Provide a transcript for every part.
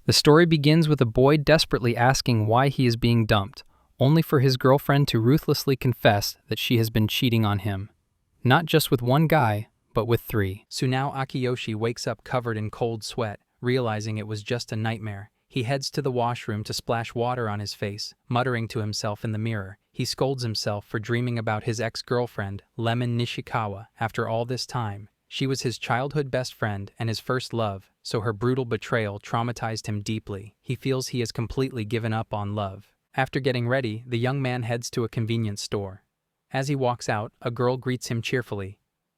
The story begins with a boy desperately asking why he is being dumped, only for his girlfriend to ruthlessly confess that she has been cheating on him. Not just with one guy, but with three. Sunao Akiyoshi wakes up covered in cold sweat, realizing it was just a nightmare. He heads to the washroom to splash water on his face, muttering to himself in the mirror. He scolds himself for dreaming about his ex-girlfriend, Lemon Nishikawa, after all this time. She was his childhood best friend and his first love, so her brutal betrayal traumatized him deeply. He feels he has completely given up on love. After getting ready, the young man heads to a convenience store. As he walks out, a girl greets him cheerfully.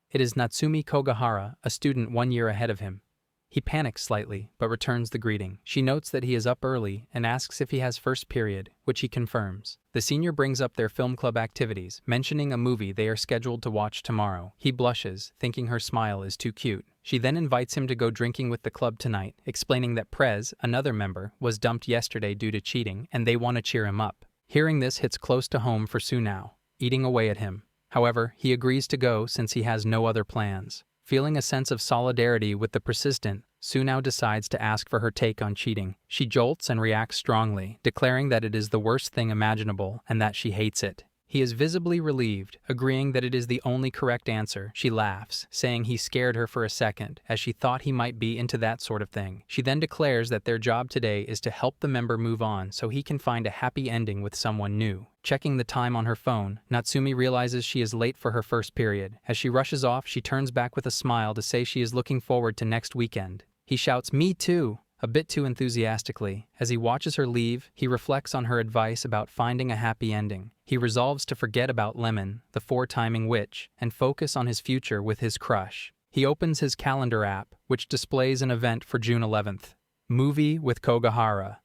It is Natsumi Kogahara, a student 1 year ahead of him. He panics slightly, but returns the greeting. She notes that he is up early and asks if he has first period, which he confirms. The senior brings up their film club activities, mentioning a movie they are scheduled to watch tomorrow. He blushes, thinking her smile is too cute. She then invites him to go drinking with the club tonight, explaining that Prez, another member, was dumped yesterday due to cheating, and they want to cheer him up. Hearing this hits close to home for Sunao, eating away at him. However, he agrees to go since he has no other plans. Feeling a sense of solidarity with the persistent, Sunao decides to ask for her take on cheating. She jolts and reacts strongly, declaring that it is the worst thing imaginable and that she hates it. He is visibly relieved, agreeing that it is the only correct answer. She laughs, saying he scared her for a second, as she thought he might be into that sort of thing. She then declares that their job today is to help the member move on so he can find a happy ending with someone new. Checking the time on her phone, Natsumi realizes she is late for her first period. As she rushes off, she turns back with a smile to say she is looking forward to next weekend. He shouts, "Me too!" a bit too enthusiastically. As he watches her leave, he reflects on her advice about finding a happy ending. He resolves to forget about Lemon, the four-timing witch, and focus on his future with his crush. He opens his calendar app, which displays an event for June 11th. Movie with Kogahara.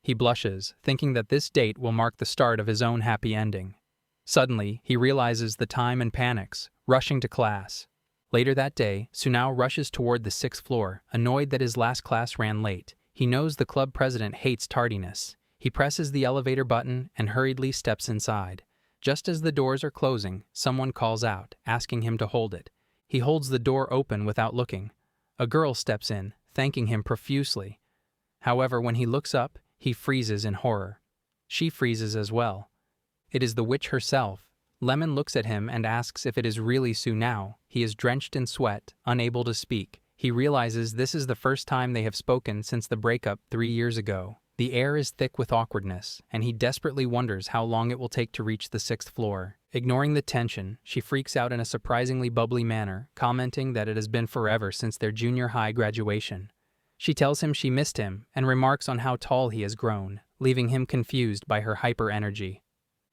He blushes, thinking that this date will mark the start of his own happy ending. Suddenly, he realizes the time and panics, rushing to class. Later that day, Sunao rushes toward the 6th floor, annoyed that his last class ran late. He knows the club president hates tardiness. He presses the elevator button and hurriedly steps inside. Just as the doors are closing, someone calls out, asking him to hold it. He holds the door open without looking. A girl steps in, thanking him profusely. However, when he looks up, he freezes in horror. She freezes as well. It is the witch herself. Lemon looks at him and asks if it is really Sunao. He is drenched in sweat, unable to speak. He realizes this is the first time they have spoken since the breakup 3 years ago. The air is thick with awkwardness, and he desperately wonders how long it will take to reach the 6th floor. Ignoring the tension, she freaks out in a surprisingly bubbly manner, commenting that it has been forever since their junior high graduation. She tells him she missed him and remarks on how tall he has grown, leaving him confused by her hyper energy.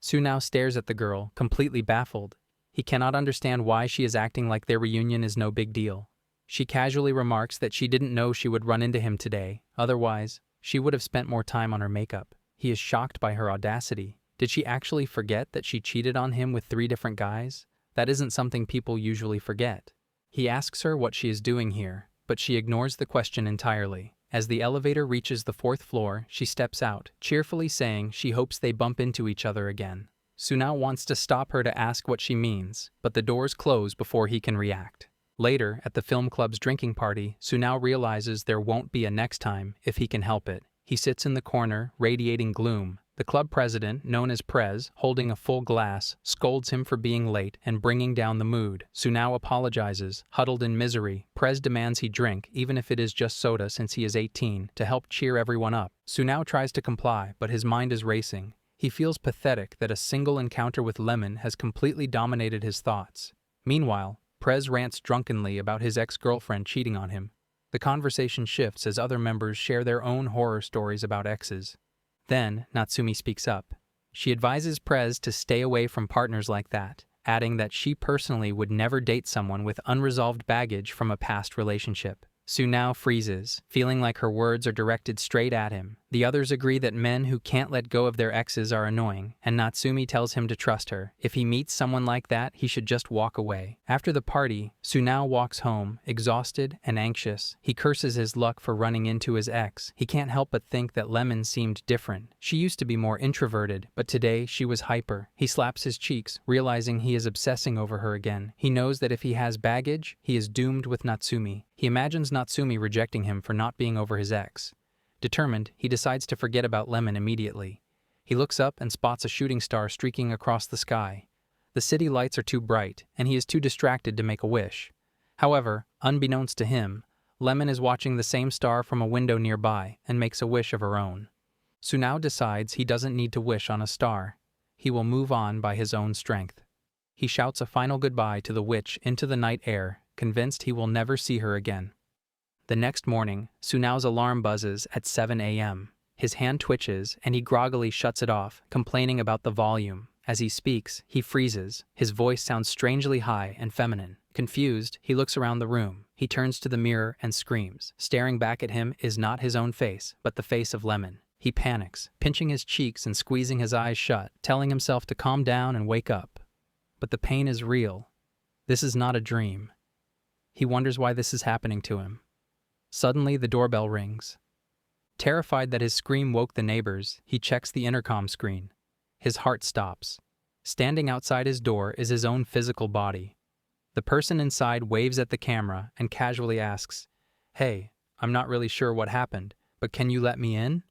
Sunao stares at the girl, completely baffled. He cannot understand why she is acting like their reunion is no big deal. She casually remarks that she didn't know she would run into him today, otherwise, she would have spent more time on her makeup. He is shocked by her audacity. Did she actually forget that she cheated on him with 3 different guys? That isn't something people usually forget. He asks her what she is doing here, but she ignores the question entirely. As the elevator reaches the 4th floor, she steps out, cheerfully saying she hopes they bump into each other again. Sunao wants to stop her to ask what she means, but the doors close before he can react. Later, at the film club's drinking party, Sunao realizes there won't be a next time if he can help it. He sits in the corner, radiating gloom. The club president, known as Prez, holding a full glass, scolds him for being late and bringing down the mood. Sunao apologizes, huddled in misery. Prez demands he drink, even if it is just soda since he is 18, to help cheer everyone up. Sunao tries to comply, but his mind is racing. He feels pathetic that a single encounter with Lemon has completely dominated his thoughts. Meanwhile, Prez rants drunkenly about his ex-girlfriend cheating on him. The conversation shifts as other members share their own horror stories about exes. Then, Natsumi speaks up. She advises Prez to stay away from partners like that, adding that she personally would never date someone with unresolved baggage from a past relationship. Sunao freezes, feeling like her words are directed straight at him. The others agree that men who can't let go of their exes are annoying, and Natsumi tells him to trust her. If he meets someone like that, he should just walk away. After the party, Sunao walks home, exhausted and anxious. He curses his luck for running into his ex. He can't help but think that Lemon seemed different. She used to be more introverted, but today she was hyper. He slaps his cheeks, realizing he is obsessing over her again. He knows that if he has baggage, he is doomed with Natsumi. He imagines Natsumi rejecting him for not being over his ex. Determined, he decides to forget about Lemon immediately. He looks up and spots a shooting star streaking across the sky. The city lights are too bright, and he is too distracted to make a wish. However, unbeknownst to him, Lemon is watching the same star from a window nearby and makes a wish of her own. Sunao decides he doesn't need to wish on a star. He will move on by his own strength. He shouts a final goodbye to the witch into the night air, convinced he will never see her again. The next morning, Sunao's alarm buzzes at 7 a.m. His hand twitches, and he groggily shuts it off, complaining about the volume. As he speaks, he freezes. His voice sounds strangely high and feminine. Confused, he looks around the room. He turns to the mirror and screams. Staring back at him is not his own face, but the face of Lemon. He panics, pinching his cheeks and squeezing his eyes shut, telling himself to calm down and wake up. But the pain is real. This is not a dream. He wonders why this is happening to him. Suddenly, the doorbell rings. Terrified that his scream woke the neighbors, he checks the intercom screen. His heart stops. Standing outside his door is his own physical body. The person inside waves at the camera and casually asks, "Hey, I'm not really sure what happened, but can you let me in?"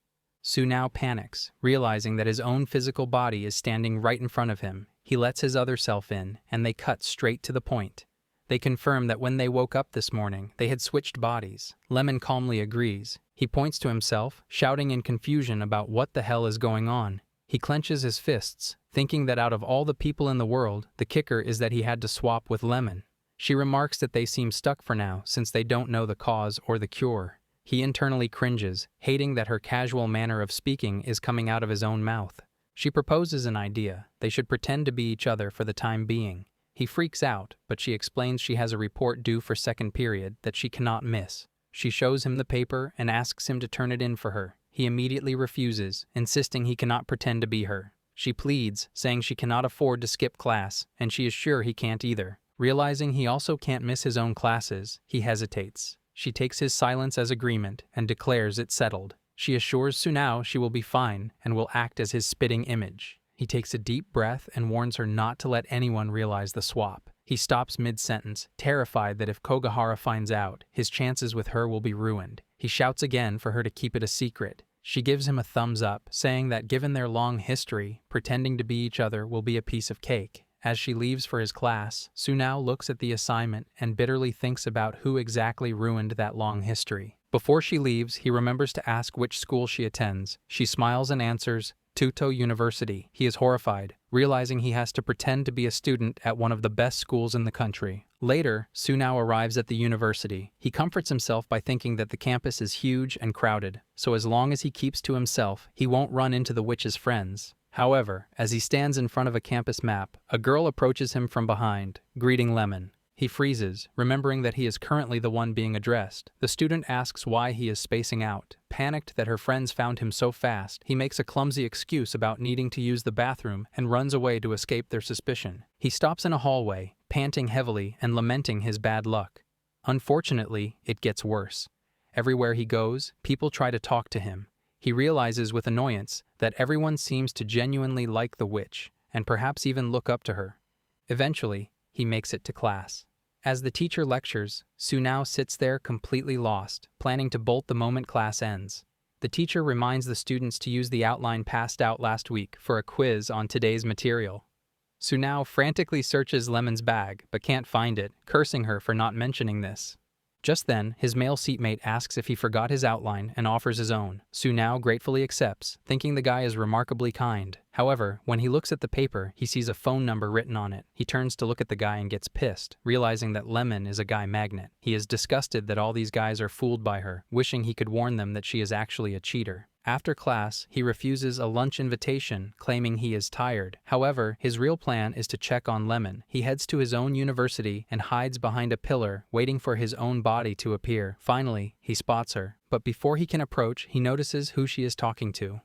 Sunao panics, realizing that his own physical body is standing right in front of him. He lets his other self in, and they cut straight to the point. They confirm that when they woke up this morning, they had switched bodies. Lemon calmly agrees. He points to himself, shouting in confusion about what the hell is going on. He clenches his fists, thinking that out of all the people in the world, the kicker is that he had to swap with Lemon. She remarks that they seem stuck for now since they don't know the cause or the cure. He internally cringes, hating that her casual manner of speaking is coming out of his own mouth. She proposes an idea. They should pretend to be each other for the time being. He freaks out, but she explains she has a report due for second period that she cannot miss. She shows him the paper and asks him to turn it in for her. He immediately refuses, insisting he cannot pretend to be her. She pleads, saying she cannot afford to skip class, and she is sure he can't either. Realizing he also can't miss his own classes, he hesitates. She takes his silence as agreement and declares it settled. She assures Sunao she will be fine and will act as his spitting image. He takes a deep breath and warns her not to let anyone realize the swap. He stops mid-sentence, terrified that if Kogahara finds out, his chances with her will be ruined. He shouts again for her to keep it a secret. She gives him a thumbs up, saying that given their long history, pretending to be each other will be a piece of cake. As she leaves for his class, Sunao looks at the assignment and bitterly thinks about who exactly ruined that long history. Before she leaves, he remembers to ask which school she attends. She smiles and answers, Tuto University. He is horrified, realizing he has to pretend to be a student at one of the best schools in the country. Later, Sunao arrives at the university. He comforts himself by thinking that the campus is huge and crowded, so as long as he keeps to himself, he won't run into the witch's friends. However, as he stands in front of a campus map, a girl approaches him from behind, greeting Lemon. He freezes, remembering that he is currently the one being addressed. The student asks why he is spacing out. Panicked that her friends found him so fast, he makes a clumsy excuse about needing to use the bathroom and runs away to escape their suspicion. He stops in a hallway, panting heavily and lamenting his bad luck. Unfortunately, it gets worse. Everywhere he goes, people try to talk to him. He realizes with annoyance that everyone seems to genuinely like the witch, and perhaps even look up to her. Eventually, he makes it to class. As the teacher lectures, Sunao sits there completely lost, planning to bolt the moment class ends. The teacher reminds the students to use the outline passed out last week for a quiz on today's material. Sunao frantically searches Lemon's bag, but can't find it, cursing her for not mentioning this. Just then, his male seatmate asks if he forgot his outline and offers his own. Sunao gratefully accepts, thinking the guy is remarkably kind. However, when he looks at the paper, he sees a phone number written on it. He turns to look at the guy and gets pissed, realizing that Lemon is a guy magnet. He is disgusted that all these guys are fooled by her, wishing he could warn them that she is actually a cheater. After class, he refuses a lunch invitation, claiming he is tired. However, his real plan is to check on Lemon. He heads to his own university and hides behind a pillar, waiting for his own body to appear. Finally, he spots her, but before he can approach, he notices who she is talking to.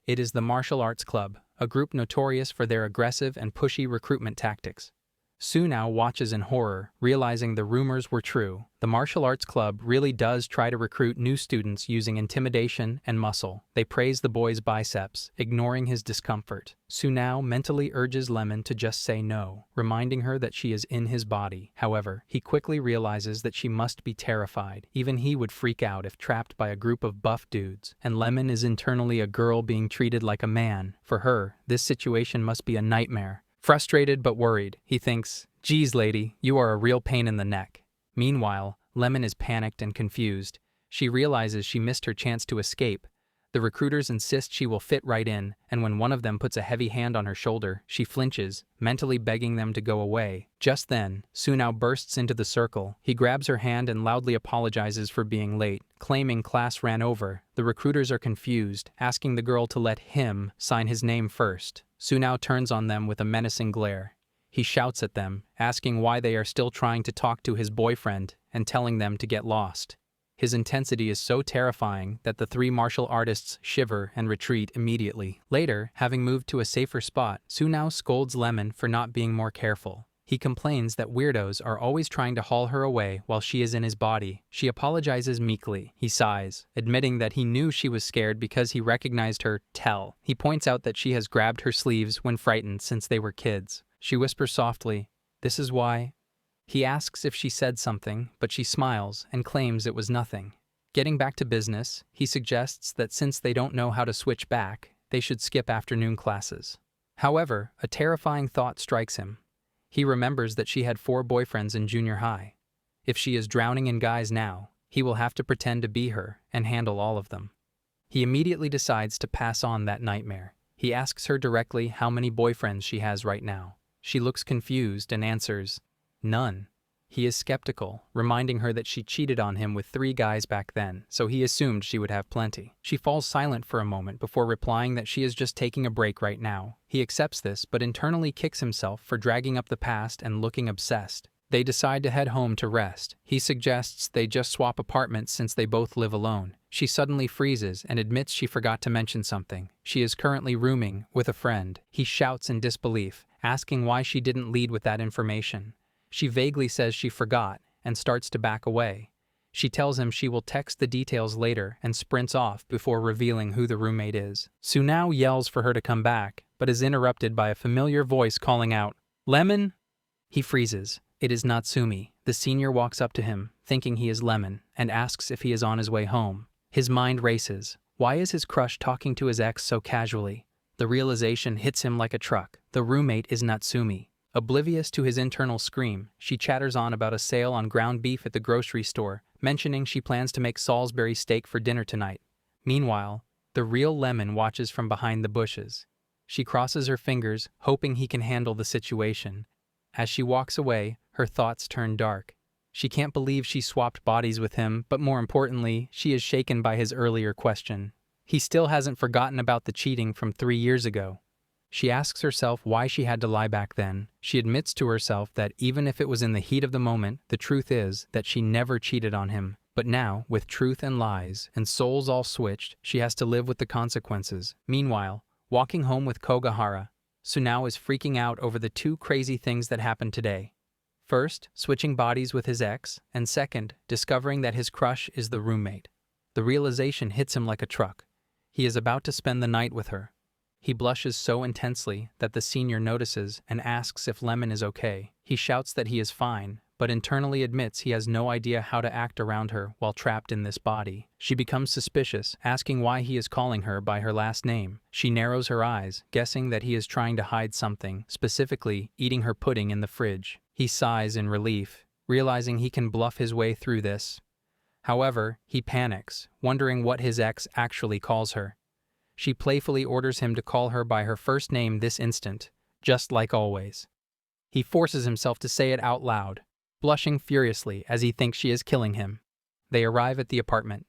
It is the Martial Arts Club, a group notorious for their aggressive and pushy recruitment tactics. Sunao watches in horror, realizing the rumors were true. The martial arts club really does try to recruit new students using intimidation and muscle. They praise the boy's biceps, ignoring his discomfort. Sunao mentally urges Lemon to just say no, reminding her that she is in his body. However, he quickly realizes that she must be terrified. Even he would freak out if trapped by a group of buff dudes. And Lemon is internally a girl being treated like a man. For her, this situation must be a nightmare. Frustrated but worried, he thinks, "Geez, lady, you are a real pain in the neck." Meanwhile, Lemon is panicked and confused. She realizes she missed her chance to escape. The recruiters insist she will fit right in, and when one of them puts a heavy hand on her shoulder, she flinches, mentally begging them to go away. Just then, Sunao bursts into the circle. He grabs her hand and loudly apologizes for being late, claiming class ran over. The recruiters are confused, asking the girl to let him sign his name first. Sunao turns on them with a menacing glare. He shouts at them, asking why they are still trying to talk to his boyfriend and telling them to get lost. His intensity is so terrifying that the three martial artists shiver and retreat immediately. Later, having moved to a safer spot, Sunao scolds Lemon for not being more careful. He complains that weirdos are always trying to haul her away while she is in his body. She apologizes meekly. He sighs, admitting that he knew she was scared because he recognized her tell. He points out that she has grabbed her sleeves when frightened since they were kids. She whispers softly, "This is why." He asks if she said something, but she smiles and claims it was nothing. Getting back to business, he suggests that since they don't know how to switch back, they should skip afternoon classes. However, a terrifying thought strikes him. He remembers that she had 4 boyfriends in junior high. If she is drowning in guys now, he will have to pretend to be her and handle all of them. He immediately decides to pass on that nightmare. He asks her directly how many boyfriends she has right now. She looks confused and answers, "None." He is skeptical, reminding her that she cheated on him with 3 guys back then, so he assumed she would have plenty. She falls silent for a moment before replying that she is just taking a break right now. He accepts this, but internally kicks himself for dragging up the past and looking obsessed. They decide to head home to rest. He suggests they just swap apartments since they both live alone. She suddenly freezes and admits she forgot to mention something. She is currently rooming with a friend. He shouts in disbelief, asking why she didn't lead with that information. She vaguely says she forgot and starts to back away. She tells him she will text the details later and sprints off before revealing who the roommate is. Sunao yells for her to come back, but is interrupted by a familiar voice calling out, "Lemon?" He freezes. It is Natsumi. The senior walks up to him, thinking he is Lemon, and asks if he is on his way home. His mind races. Why is his crush talking to his ex so casually? The realization hits him like a truck. The roommate is Natsumi. Oblivious to his internal scream, she chatters on about a sale on ground beef at the grocery store, mentioning she plans to make Salisbury steak for dinner tonight. Meanwhile, the real Lemon watches from behind the bushes. She crosses her fingers, hoping he can handle the situation. As she walks away, her thoughts turn dark. She can't believe she swapped bodies with him, but more importantly, she is shaken by his earlier question. He still hasn't forgotten about the cheating from 3 years ago. She asks herself why she had to lie back then. She admits to herself that even if it was in the heat of the moment, the truth is that she never cheated on him. But now, with truth and lies, and souls all switched, she has to live with the consequences. Meanwhile, walking home with Kogahara, Sunao is freaking out over the 2 crazy things that happened today. First, switching bodies with his ex, and second, discovering that his crush is the roommate. The realization hits him like a truck. He is about to spend the night with her. He blushes so intensely that the senior notices and asks if Lemon is okay. He shouts that he is fine, but internally admits he has no idea how to act around her while trapped in this body. She becomes suspicious, asking why he is calling her by her last name. She narrows her eyes, guessing that he is trying to hide something, specifically eating her pudding in the fridge. He sighs in relief, realizing he can bluff his way through this. However, he panics, wondering what his ex actually calls her. She playfully orders him to call her by her first name this instant, just like always. He forces himself to say it out loud, blushing furiously as he thinks she is killing him. They arrive at the apartment.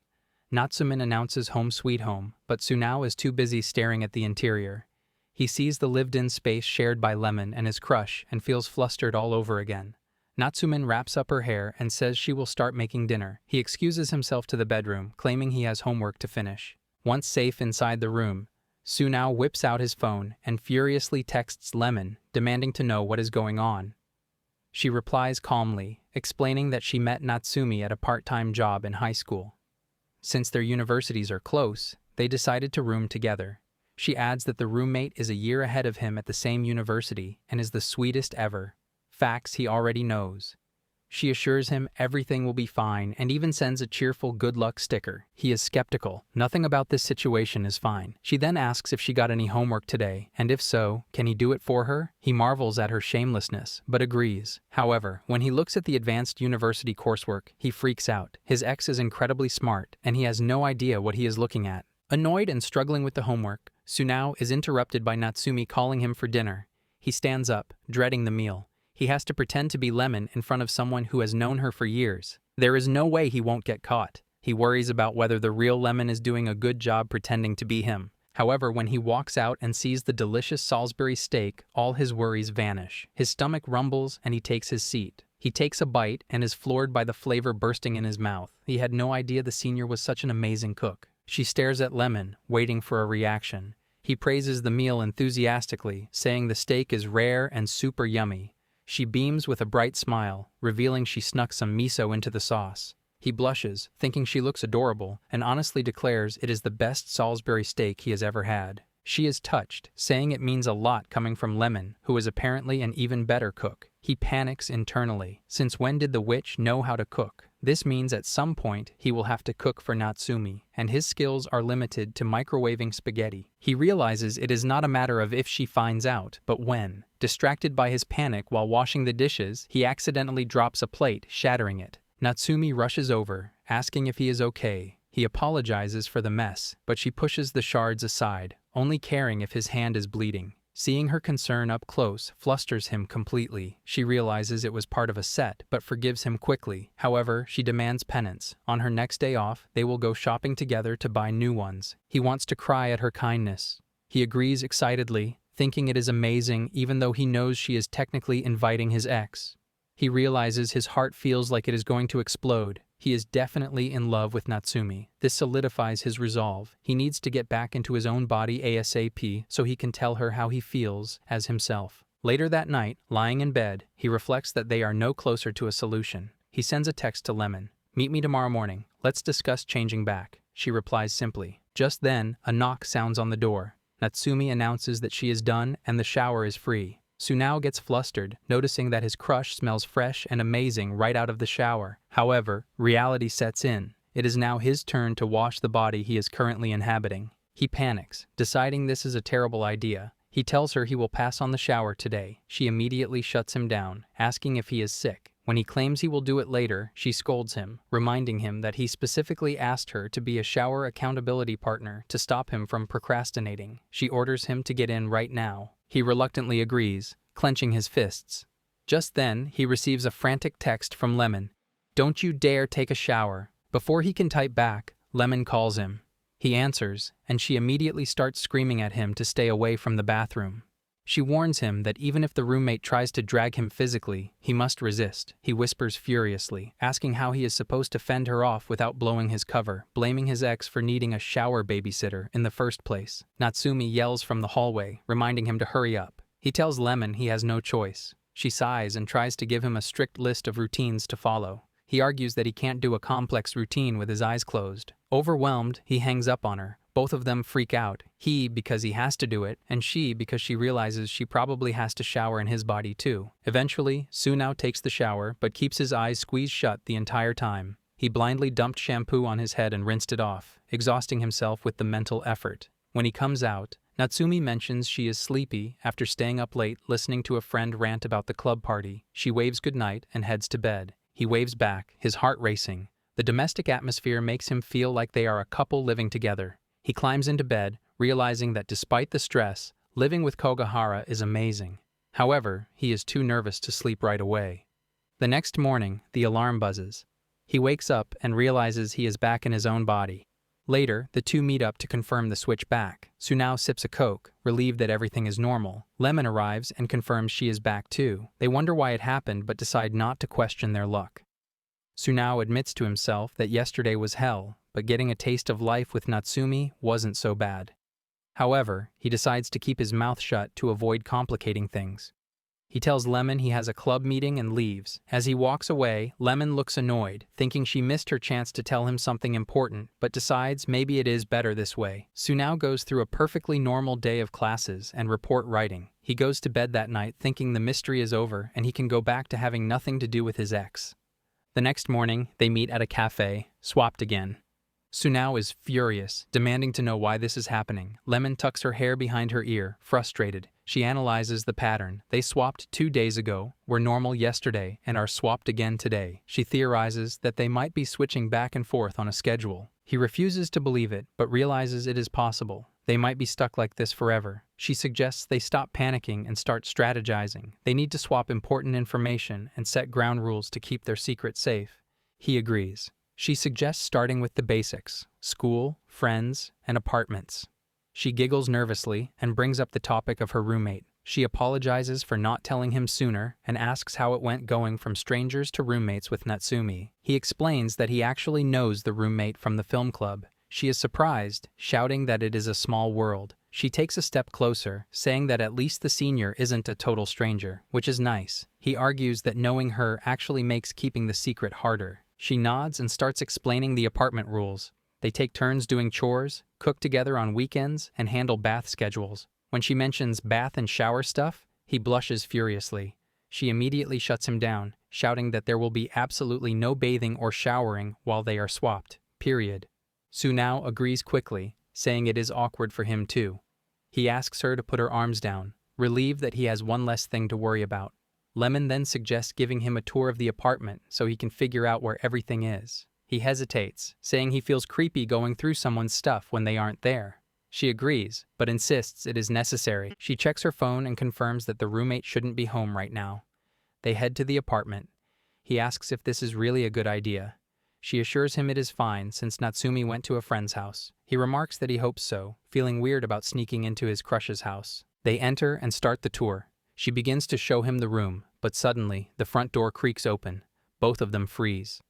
Natsumin announces home sweet home, but Sunao is too busy staring at the interior. He sees the lived-in space shared by Lemon and his crush and feels flustered all over again. Natsumin wraps up her hair and says she will start making dinner. He excuses himself to the bedroom, claiming he has homework to finish. Once safe inside the room, Sunao whips out his phone and furiously texts Lemon, demanding to know what is going on. She replies calmly, explaining that she met Natsumi at a part-time job in high school. Since their universities are close, they decided to room together. She adds that the roommate is a year ahead of him at the same university and is the sweetest ever. Facts he already knows. She assures him everything will be fine and even sends a cheerful good luck sticker. He is skeptical. Nothing about this situation is fine. She then asks if she got any homework today, and if so, can he do it for her? He marvels at her shamelessness, but agrees. However, when he looks at the advanced university coursework, he freaks out. His ex is incredibly smart, and he has no idea what he is looking at. Annoyed and struggling with the homework, Sunao is interrupted by Natsumi calling him for dinner. He stands up, dreading the meal. He has to pretend to be Lemon in front of someone who has known her for years. There is no way he won't get caught. He worries about whether the real Lemon is doing a good job pretending to be him. However, when he walks out and sees the delicious Salisbury steak, all his worries vanish. His stomach rumbles and he takes his seat. He takes a bite and is floored by the flavor bursting in his mouth. He had no idea the senior was such an amazing cook. She stares at Lemon, waiting for a reaction. He praises the meal enthusiastically, saying the steak is rare and super yummy. She beams with a bright smile, revealing she snuck some miso into the sauce. He blushes, thinking she looks adorable, and honestly declares it is the best Salisbury steak he has ever had. She is touched, saying it means a lot coming from Lemon, who is apparently an even better cook. He panics internally. Since when did the witch know how to cook? This means at some point he will have to cook for Natsumi, and his skills are limited to microwaving spaghetti. He realizes it is not a matter of if she finds out, but when. Distracted by his panic while washing the dishes, he accidentally drops a plate, shattering it. Natsumi rushes over, asking if he is okay. He apologizes for the mess, but she pushes the shards aside, only caring if his hand is bleeding. Seeing her concern up close flusters him completely. She realizes it was part of a set, but forgives him quickly. However, she demands penance. On her next day off, they will go shopping together to buy new ones. He wants to cry at her kindness. He agrees excitedly, thinking it is amazing even though he knows she is technically inviting his ex. He realizes his heart feels like it is going to explode. He is definitely in love with Natsumi. This solidifies his resolve. He needs to get back into his own body ASAP so he can tell her how he feels as himself. Later that night, lying in bed, he reflects that they are no closer to a solution. He sends a text to Lemon. "Meet me tomorrow morning. Let's discuss changing back." She replies simply. Just then, a knock sounds on the door. Natsumi announces that she is done and the shower is free. Sunao gets flustered, noticing that his crush smells fresh and amazing right out of the shower. However, reality sets in. It is now his turn to wash the body he is currently inhabiting. He panics, deciding this is a terrible idea. He tells her he will pass on the shower today. She immediately shuts him down, asking if he is sick. When he claims he will do it later, she scolds him, reminding him that he specifically asked her to be a shower accountability partner to stop him from procrastinating. She orders him to get in right now. He reluctantly agrees, clenching his fists. Just then, he receives a frantic text from Lemon. "Don't you dare take a shower." Before he can type back, Lemon calls him. He answers, and she immediately starts screaming at him to stay away from the bathroom. She warns him that even if the roommate tries to drag him physically, he must resist. He whispers furiously, asking how he is supposed to fend her off without blowing his cover, blaming his ex for needing a shower babysitter in the first place. Natsumi yells from the hallway, reminding him to hurry up. He tells Lemon he has no choice. She sighs and tries to give him a strict list of routines to follow. He argues that he can't do a complex routine with his eyes closed. Overwhelmed, he hangs up on her. Both of them freak out, he because he has to do it, and she because she realizes she probably has to shower in his body too. Eventually, Sunao takes the shower, but keeps his eyes squeezed shut the entire time. He blindly dumped shampoo on his head and rinsed it off, exhausting himself with the mental effort. When he comes out, Natsumi mentions she is sleepy after staying up late listening to a friend rant about the club party. She waves goodnight and heads to bed. He waves back, his heart racing. The domestic atmosphere makes him feel like they are a couple living together. He climbs into bed, realizing that despite the stress, living with Kogahara is amazing. However, he is too nervous to sleep right away. The next morning, the alarm buzzes. He wakes up and realizes he is back in his own body. Later, the two meet up to confirm the switch back. Sunao sips a Coke, relieved that everything is normal. Lemon arrives and confirms she is back too. They wonder why it happened but decide not to question their luck. Sunao admits to himself that yesterday was hell, but getting a taste of life with Natsumi wasn't so bad. However, he decides to keep his mouth shut to avoid complicating things. He tells Lemon he has a club meeting and leaves. As he walks away, Lemon looks annoyed, thinking she missed her chance to tell him something important, but decides maybe it is better this way. Sunao goes through a perfectly normal day of classes and report writing. He goes to bed that night thinking the mystery is over and he can go back to having nothing to do with his ex. The next morning, they meet at a cafe, swapped again. Sunao is furious, demanding to know why this is happening. Lemon tucks her hair behind her ear, frustrated. She analyzes the pattern. They swapped 2 days ago, were normal yesterday, and are swapped again today. She theorizes that they might be switching back and forth on a schedule. He refuses to believe it, but realizes it is possible. They might be stuck like this forever. She suggests they stop panicking and start strategizing. They need to swap important information and set ground rules to keep their secret safe. He agrees. She suggests starting with the basics: school, friends, and apartments. She giggles nervously and brings up the topic of her roommate. She apologizes for not telling him sooner and asks how it went going from strangers to roommates with Natsumi. He explains that he actually knows the roommate from the film club. She is surprised, shouting that it is a small world. She takes a step closer, saying that at least the senior isn't a total stranger, which is nice. He argues that knowing her actually makes keeping the secret harder. She nods and starts explaining the apartment rules. They take turns doing chores, cook together on weekends, and handle bath schedules. When she mentions bath and shower stuff, he blushes furiously. She immediately shuts him down, shouting that there will be absolutely no bathing or showering while they are swapped, period. Sunao agrees quickly, saying it is awkward for him too. He asks her to put her arms down, relieved that he has one less thing to worry about. Lemon then suggests giving him a tour of the apartment so he can figure out where everything is. He hesitates, saying he feels creepy going through someone's stuff when they aren't there. She agrees, but insists it is necessary. She checks her phone and confirms that the roommate shouldn't be home right now. They head to the apartment. He asks if this is really a good idea. She assures him it is fine since Natsumi went to a friend's house. He remarks that he hopes so, feeling weird about sneaking into his crush's house. They enter and start the tour. She begins to show him the room, but suddenly, the front door creaks open. Both of them freeze.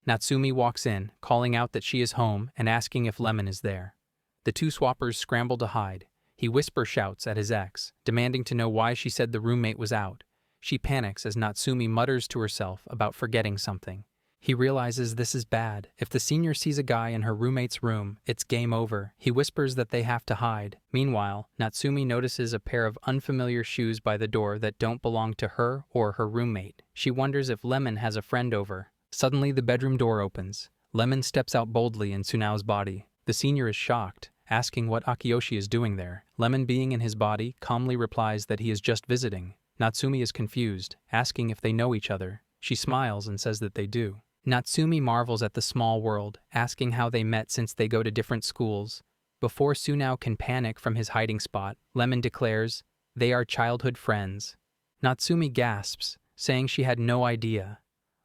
Natsumi walks in, calling out that she is home and asking if Lemon is there. The two swappers scramble to hide. He whisper shouts at his ex, demanding to know why she said the roommate was out. She panics as Natsumi mutters to herself about forgetting something. He realizes this is bad. If the senior sees a guy in her roommate's room, it's game over. He whispers that they have to hide. Meanwhile, Natsumi notices a pair of unfamiliar shoes by the door that don't belong to her or her roommate. She wonders if Lemon has a friend over. Suddenly, the bedroom door opens. Lemon steps out boldly in Sunao's body. The senior is shocked, asking what Akiyoshi is doing there. Lemon, being in his body, calmly replies that he is just visiting. Natsumi is confused, asking if they know each other. She smiles and says that they do. Natsumi marvels at the small world, asking how they met since they go to different schools. Before Sunao can panic from his hiding spot, Lemon declares, they are childhood friends. Natsumi gasps, saying she had no idea.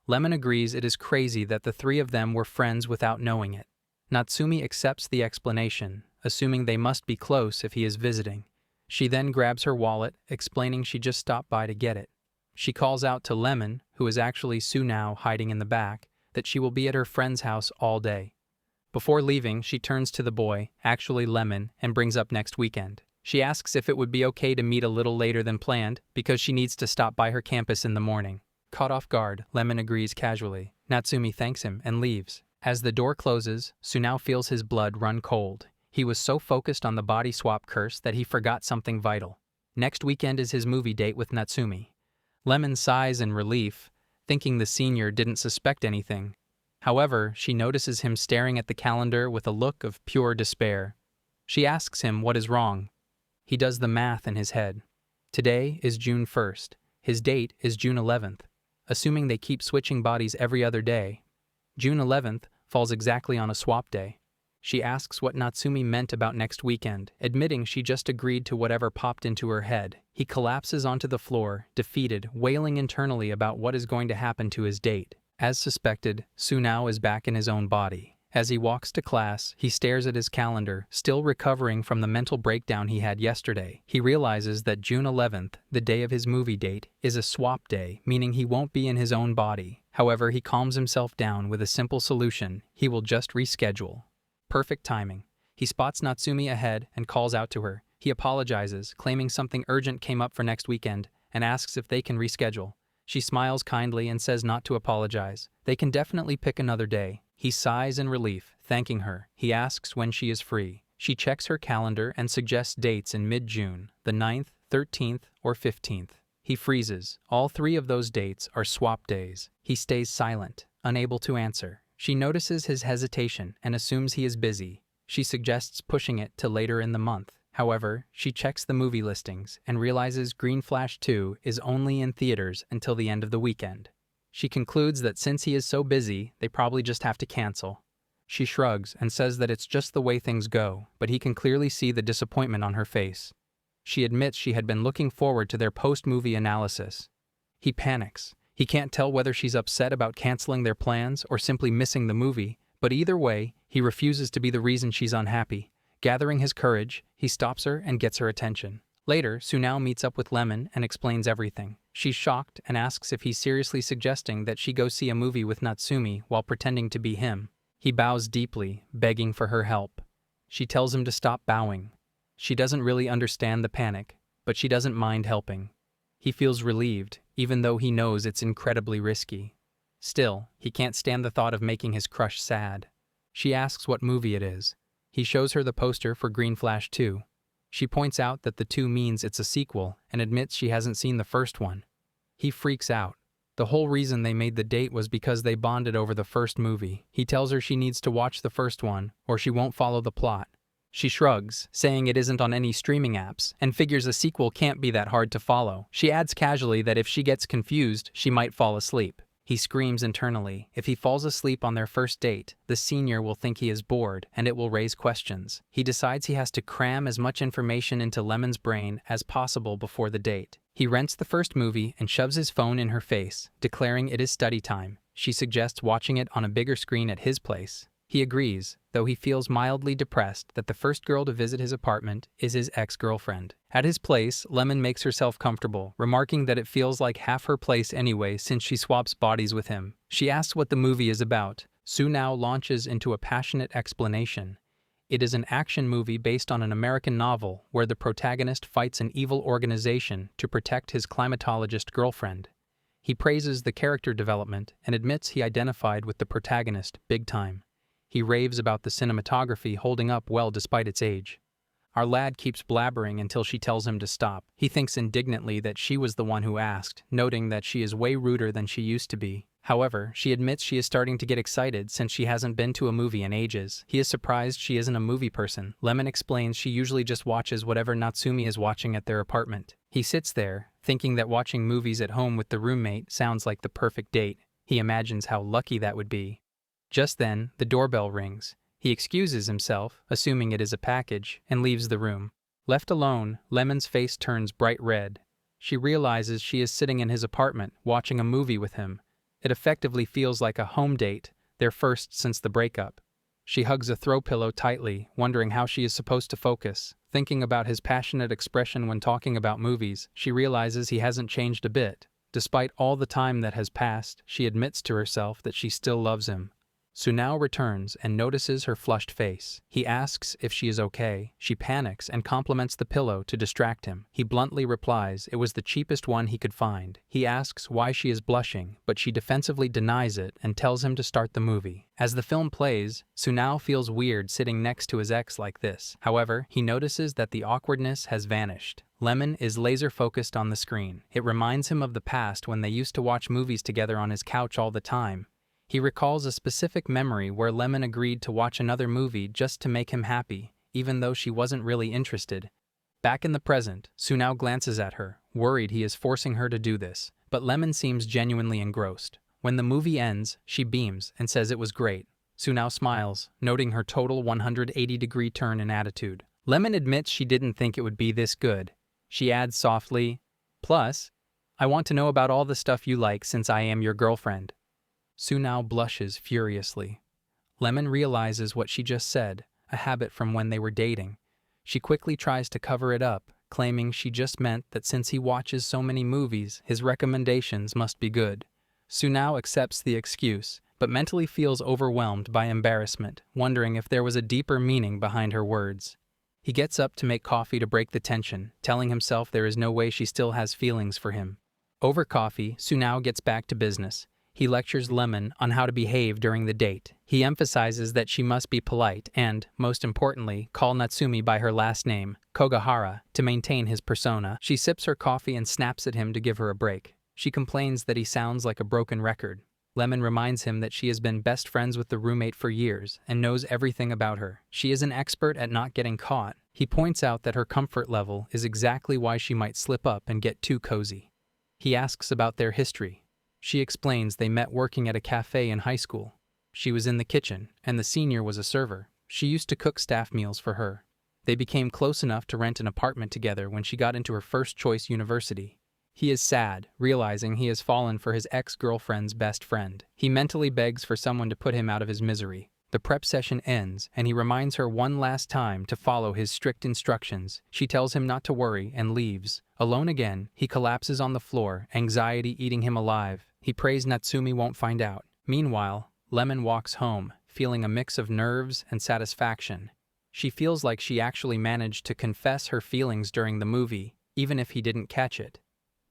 Lemon agrees it is crazy that the three of them were friends without knowing it. Natsumi accepts the explanation, assuming they must be close if he is visiting. She then grabs her wallet, explaining she just stopped by to get it. She calls out to Lemon, who is actually Sunao hiding in the back, that she will be at her friend's house all day. Before leaving, she turns to the boy, actually Lemon, and brings up next weekend. She asks if it would be okay to meet a little later than planned, because she needs to stop by her campus in the morning. Caught off guard, Lemon agrees casually. Natsumi thanks him and leaves. As the door closes, Sunao feels his blood run cold. He was so focused on the body swap curse that he forgot something vital. Next weekend is his movie date with Natsumi. Lemon sighs in relief, thinking the senior didn't suspect anything. However, she notices him staring at the calendar with a look of pure despair. She asks him what is wrong. He does the math in his head. Today is June 1st. His date is June 11th. Assuming they keep switching bodies every other day, June 11th falls exactly on a swap day. She asks what Natsumi meant about next weekend, admitting she just agreed to whatever popped into her head. He collapses onto the floor, defeated, wailing internally about what is going to happen to his date. As suspected, Sunao is back in his own body. As he walks to class, he stares at his calendar, still recovering from the mental breakdown he had yesterday. He realizes that June 11th, the day of his movie date, is a swap day, meaning he won't be in his own body. However, he calms himself down with a simple solution. He will just reschedule. Perfect timing. He spots Natsumi ahead and calls out to her. He apologizes, claiming something urgent came up for next weekend, and asks if they can reschedule. She smiles kindly and says not to apologize. They can definitely pick another day. He sighs in relief, thanking her. He asks when she is free. She checks her calendar and suggests dates in mid-June, the 9th, 13th, or 15th. He freezes. All 3 of those dates are swap days. He stays silent, unable to answer. She notices his hesitation and assumes he is busy. She suggests pushing it to later in the month. However, she checks the movie listings and realizes Green Flash 2 is only in theaters until the end of the weekend. She concludes that since he is so busy, they probably just have to cancel. She shrugs and says that it's just the way things go, but he can clearly see the disappointment on her face. She admits she had been looking forward to their post-movie analysis. He panics. He can't tell whether she's upset about canceling their plans or simply missing the movie, but either way, he refuses to be the reason she's unhappy. Gathering his courage, he stops her and gets her attention. Later, Sunao meets up with Lemon and explains everything. She's shocked and asks if he's seriously suggesting that she go see a movie with Natsumi while pretending to be him. He bows deeply, begging for her help. She tells him to stop bowing. She doesn't really understand the panic, but she doesn't mind helping. He feels relieved, even though he knows it's incredibly risky. Still, he can't stand the thought of making his crush sad. She asks what movie it is. He shows her the poster for Green Flash 2. She points out that the 2 means it's a sequel and admits she hasn't seen the first one. He freaks out. The whole reason they made the date was because they bonded over the first movie. He tells her she needs to watch the first one or she won't follow the plot. She shrugs, saying it isn't on any streaming apps, and figures a sequel can't be that hard to follow. She adds casually that if she gets confused, she might fall asleep. He screams internally. If he falls asleep on their first date, the senior will think he is bored, and it will raise questions. He decides he has to cram as much information into Lemon's brain as possible before the date. He rents the first movie and shoves his phone in her face, declaring it is study time. She suggests watching it on a bigger screen at his place. He agrees, though he feels mildly depressed that the first girl to visit his apartment is his ex-girlfriend. At his place, Lemon makes herself comfortable, remarking that it feels like half her place anyway since she swaps bodies with him. She asks what the movie is about. Sunao launches into a passionate explanation. It is an action movie based on an American novel where the protagonist fights an evil organization to protect his climatologist girlfriend. He praises the character development and admits he identified with the protagonist big time. He raves about the cinematography holding up well despite its age. Our lad keeps blabbering until she tells him to stop. He thinks indignantly that she was the one who asked, noting that she is way ruder than she used to be. However, she admits she is starting to get excited since she hasn't been to a movie in ages. He is surprised she isn't a movie person. Lemon explains she usually just watches whatever Natsumi is watching at their apartment. He sits there, thinking that watching movies at home with the roommate sounds like the perfect date. He imagines how lucky that would be. Just then, the doorbell rings. He excuses himself, assuming it is a package, and leaves the room. Left alone, Lemon's face turns bright red. She realizes she is sitting in his apartment, watching a movie with him. It effectively feels like a home date, their first since the breakup. She hugs a throw pillow tightly, wondering how she is supposed to focus. Thinking about his passionate expression when talking about movies, she realizes he hasn't changed a bit. Despite all the time that has passed, she admits to herself that she still loves him. Sunao returns and notices her flushed face. He asks if she is okay. She panics and compliments the pillow to distract him. He bluntly replies it was the cheapest one he could find. He asks why she is blushing, but she defensively denies it and tells him to start the movie. As the film plays, Sunao feels weird sitting next to his ex like this. However, he notices that the awkwardness has vanished. Lemon is laser-focused on the screen. It reminds him of the past when they used to watch movies together on his couch all the time. He recalls a specific memory where Lemon agreed to watch another movie just to make him happy, even though she wasn't really interested. Back in the present, Sunao glances at her, worried he is forcing her to do this, but Lemon seems genuinely engrossed. When the movie ends, she beams and says it was great. Sunao smiles, noting her total 180-degree turn in attitude. Lemon admits she didn't think it would be this good. She adds softly, "Plus, I want to know about all the stuff you like since I am your girlfriend." Sunao blushes furiously. Lemon realizes what she just said, a habit from when they were dating. She quickly tries to cover it up, claiming she just meant that since he watches so many movies, his recommendations must be good. Sunao accepts the excuse, but mentally feels overwhelmed by embarrassment, wondering if there was a deeper meaning behind her words. He gets up to make coffee to break the tension, telling himself there is no way she still has feelings for him. Over coffee, Sunao gets back to business. He lectures Lemon on how to behave during the date. He emphasizes that she must be polite and, most importantly, call Natsumi by her last name, Kogahara, to maintain his persona. She sips her coffee and snaps at him to give her a break. She complains that he sounds like a broken record. Lemon reminds him that she has been best friends with the roommate for years and knows everything about her. She is an expert at not getting caught. He points out that her comfort level is exactly why she might slip up and get too cozy. He asks about their history. She explains they met working at a cafe in high school. She was in the kitchen, and the senior was a server. She used to cook staff meals for her. They became close enough to rent an apartment together when she got into her first-choice university. He is sad, realizing he has fallen for his ex-girlfriend's best friend. He mentally begs for someone to put him out of his misery. The prep session ends, and he reminds her one last time to follow his strict instructions. She tells him not to worry and leaves. Alone again, he collapses on the floor, anxiety eating him alive. He prays Natsumi won't find out. Meanwhile, Lemon walks home, feeling a mix of nerves and satisfaction. She feels like she actually managed to confess her feelings during the movie, even if he didn't catch it.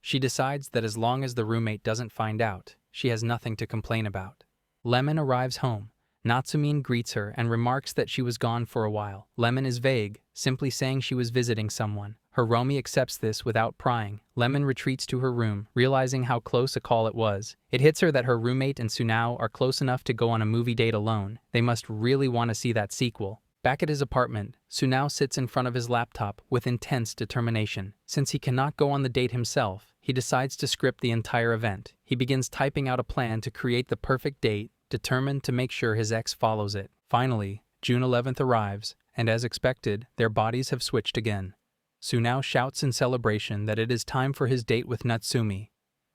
She decides that as long as the roommate doesn't find out, she has nothing to complain about. Lemon arrives home. Natsumi greets her and remarks that she was gone for a while. Lemon is vague, simply saying she was visiting someone. Hiromi accepts this without prying. Lemon retreats to her room, realizing how close a call it was. It hits her that her roommate and Sunao are close enough to go on a movie date alone. They must really want to see that sequel. Back at his apartment, Sunao sits in front of his laptop with intense determination. Since he cannot go on the date himself, he decides to script the entire event. He begins typing out a plan to create the perfect date, determined to make sure his ex follows it. Finally, June 11th arrives, and as expected, their bodies have switched again. Sunao shouts in celebration that it is time for his date with Natsumi.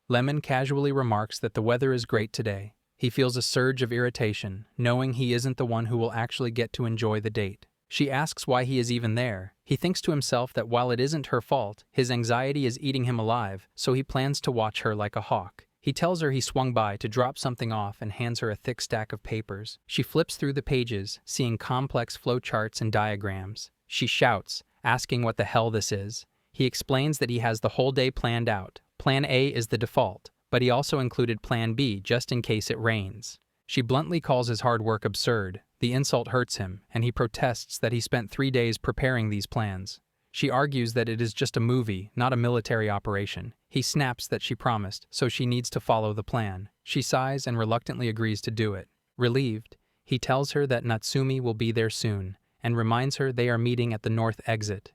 Lemon casually remarks that the weather is great today. He feels a surge of irritation, knowing he isn't the one who will actually get to enjoy the date. She asks why he is even there. He thinks to himself that while it isn't her fault, his anxiety is eating him alive, so he plans to watch her like a hawk. He tells her he swung by to drop something off and hands her a thick stack of papers. She flips through the pages, seeing complex flowcharts and diagrams. She shouts, asking what the hell this is. He explains that he has the whole day planned out. Plan A is the default, but he also included Plan B just in case it rains. She bluntly calls his hard work absurd. The insult hurts him, and he protests that he spent 3 days preparing these plans. She argues that it is just a movie, not a military operation. He snaps that she promised, so she needs to follow the plan. She sighs and reluctantly agrees to do it. Relieved, he tells her that Natsumi will be there soon, and reminds her they are meeting at the north exit.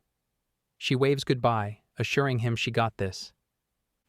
She waves goodbye, assuring him she got this.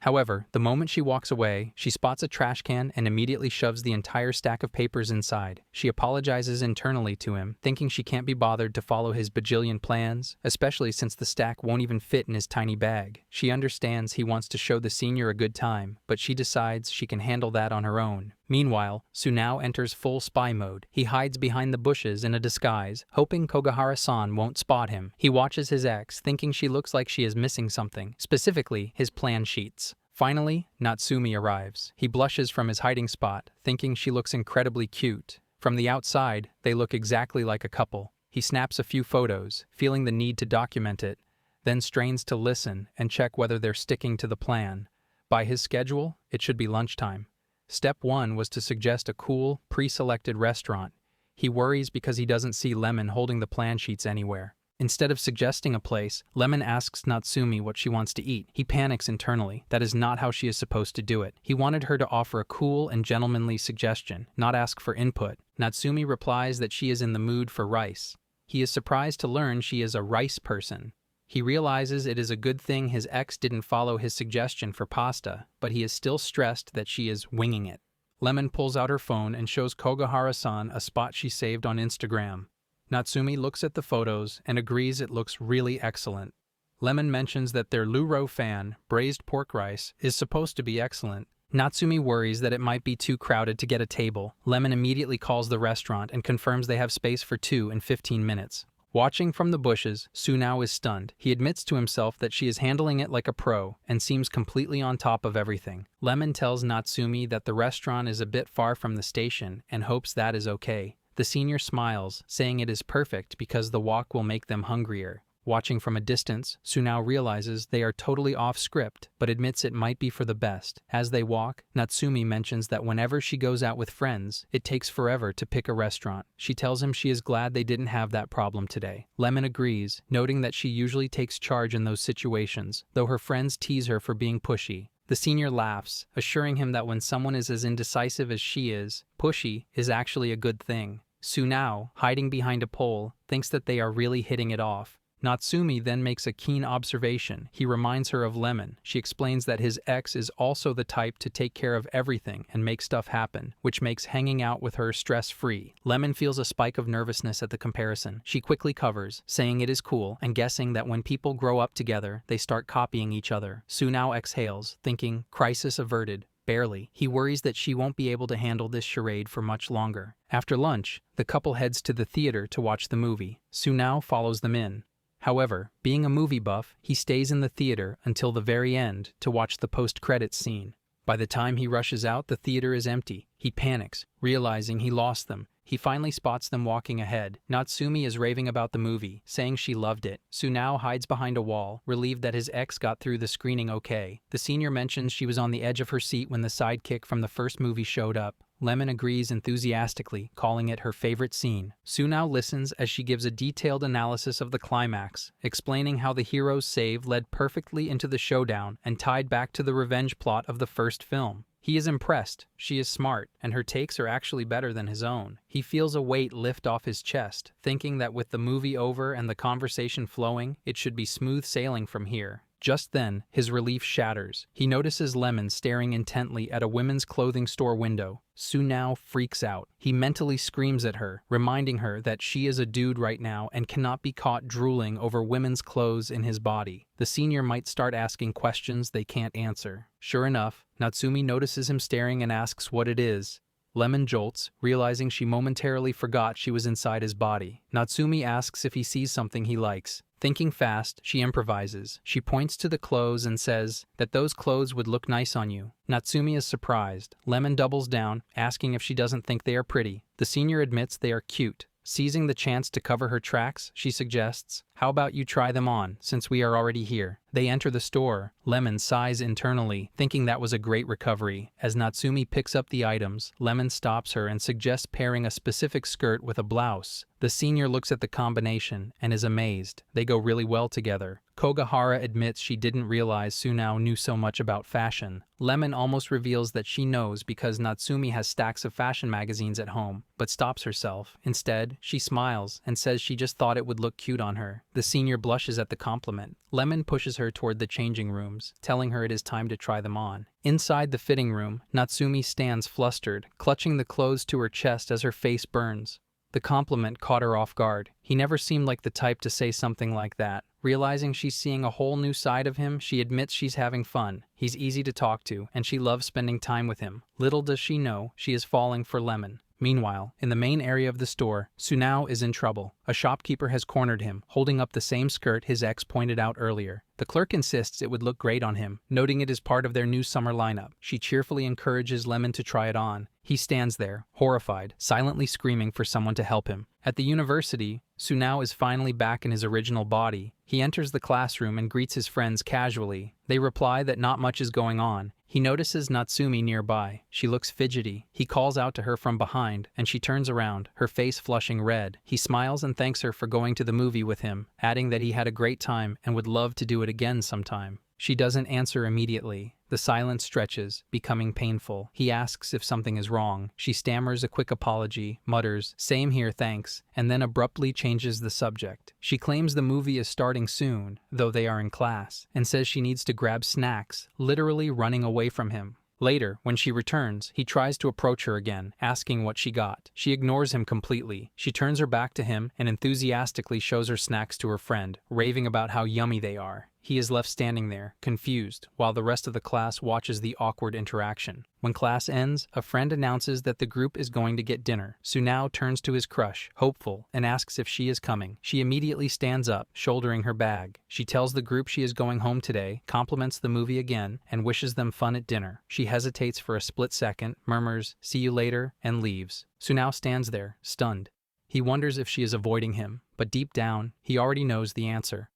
However, the moment she walks away, she spots a trash can and immediately shoves the entire stack of papers inside. She apologizes internally to him, thinking she can't be bothered to follow his bajillion plans, especially since the stack won't even fit in his tiny bag. She understands he wants to show the senior a good time, but she decides she can handle that on her own. Meanwhile, Sunao enters full spy mode. He hides behind the bushes in a disguise, hoping Kogahara-san won't spot him. He watches his ex, thinking she looks like she is missing something, specifically his plan sheets. Finally, Natsumi arrives. He blushes from his hiding spot, thinking she looks incredibly cute. From the outside, they look exactly like a couple. He snaps a few photos, feeling the need to document it, then strains to listen and check whether they're sticking to the plan. By his schedule, it should be lunchtime. Step 1 was to suggest a cool, pre-selected restaurant. He worries because he doesn't see Lemon holding the plan sheets anywhere. Instead of suggesting a place, Lemon asks Natsumi what she wants to eat. He panics internally. That is not how she is supposed to do it. He wanted her to offer a cool and gentlemanly suggestion, not ask for input. Natsumi replies that she is in the mood for rice. He is surprised to learn she is a rice person. He realizes it is a good thing his ex didn't follow his suggestion for pasta, but he is still stressed that she is winging it. Lemon pulls out her phone and shows Kogahara-san a spot she saved on Instagram. Natsumi looks at the photos and agrees it looks really excellent. Lemon mentions that their Luro fan, braised pork rice, is supposed to be excellent. Natsumi worries that it might be too crowded to get a table. Lemon immediately calls the restaurant and confirms they have space for 2 in 15 minutes. Watching from the bushes, Sunao is stunned. He admits to himself that she is handling it like a pro and seems completely on top of everything. Lemon tells Natsumi that the restaurant is a bit far from the station and hopes that is okay. The senior smiles, saying it is perfect because the walk will make them hungrier. Watching from a distance, Sunao realizes they are totally off script, but admits it might be for the best. As they walk, Natsumi mentions that whenever she goes out with friends, it takes forever to pick a restaurant. She tells him she is glad they didn't have that problem today. Lemon agrees, noting that she usually takes charge in those situations, though her friends tease her for being pushy. The senior laughs, assuring him that when someone is as indecisive as she is, pushy is actually a good thing. Sunao, hiding behind a pole, thinks that they are really hitting it off. Natsumi then makes a keen observation. He reminds her of Lemon. She explains that his ex is also the type to take care of everything and make stuff happen, which makes hanging out with her stress-free. Lemon feels a spike of nervousness at the comparison. She quickly covers, saying it is cool, and guessing that when people grow up together, they start copying each other. Sunao exhales, thinking, crisis averted. Barely. He worries that she won't be able to handle this charade for much longer. After lunch, the couple heads to the theater to watch the movie. Sunao follows them in. However, being a movie buff, he stays in the theater until the very end to watch the post-credits scene. By the time he rushes out, the theater is empty. He panics, realizing he lost them. He finally spots them walking ahead. Natsumi is raving about the movie, saying she loved it. Sunao hides behind a wall, relieved that his ex got through the screening okay. The senior mentions she was on the edge of her seat when the sidekick from the first movie showed up. Lemon agrees enthusiastically, calling it her favorite scene. Sunao listens as she gives a detailed analysis of the climax, explaining how the hero's save led perfectly into the showdown and tied back to the revenge plot of the first film. He is impressed. She is smart, and her takes are actually better than his own. He feels a weight lift off his chest, thinking that with the movie over and the conversation flowing, it should be smooth sailing from here. Just then, his relief shatters. He notices Lemon staring intently at a women's clothing store window. Sunao freaks out. He mentally screams at her, reminding her that she is a dude right now and cannot be caught drooling over women's clothes in his body. The senior might start asking questions they can't answer. Sure enough, Natsumi notices him staring and asks what it is. Lemon jolts, realizing she momentarily forgot she was inside his body. Natsumi asks if he sees something he likes. Thinking fast, she improvises. She points to the clothes and says that those clothes would look nice on you. Natsumi is surprised. Lemon doubles down, asking if she doesn't think they are pretty. The senior admits they are cute. Seizing the chance to cover her tracks, she suggests, "How about you try them on, since we are already here?" They enter the store. Lemon sighs internally, thinking that was a great recovery. As Natsumi picks up the items, Lemon stops her and suggests pairing a specific skirt with a blouse. The senior looks at the combination and is amazed. They go really well together. Kogahara admits she didn't realize Sunao knew so much about fashion. Lemon almost reveals that she knows because Natsumi has stacks of fashion magazines at home, but stops herself. Instead, she smiles and says she just thought it would look cute on her. The senior blushes at the compliment. Lemon pushes her toward the changing rooms, telling her it is time to try them on. Inside the fitting room, Natsumi stands flustered, clutching the clothes to her chest as her face burns. The compliment caught her off guard. He never seemed like the type to say something like that. Realizing she's seeing a whole new side of him, she admits she's having fun. He's easy to talk to, and she loves spending time with him. Little does she know, she is falling for Lemon. Meanwhile, in the main area of the store, Sunao is in trouble. A shopkeeper has cornered him, holding up the same skirt his ex pointed out earlier. The clerk insists it would look great on him, noting it is part of their new summer lineup. She cheerfully encourages Lemon to try it on. He stands there, horrified, silently screaming for someone to help him. At the university, Sunao is finally back in his original body. He enters the classroom and greets his friends casually. They reply that not much is going on. He notices Natsumi nearby. She looks fidgety. He calls out to her from behind, and she turns around, her face flushing red. He smiles and thanks her for going to the movie with him, adding that he had a great time and would love to do it again sometime. She doesn't answer immediately. The silence stretches, becoming painful. He asks if something is wrong. She stammers a quick apology, mutters, "Same here, thanks," and then abruptly changes the subject. She claims the movie is starting soon, though they are in class, and says she needs to grab snacks, literally running away from him. Later, when she returns, he tries to approach her again, asking what she got. She ignores him completely. She turns her back to him and enthusiastically shows her snacks to her friend, raving about how yummy they are. He is left standing there, confused, while the rest of the class watches the awkward interaction. When class ends, a friend announces that the group is going to get dinner. Sunao turns to his crush, hopeful, and asks if she is coming. She immediately stands up, shouldering her bag. She tells the group she is going home today, compliments the movie again, and wishes them fun at dinner. She hesitates for a split second, murmurs, "See you later," and leaves. Sunao stands there, stunned. He wonders if she is avoiding him, but deep down, he already knows the answer.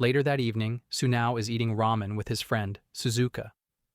Later that evening, Sunao is eating ramen with his friend, Suzuka.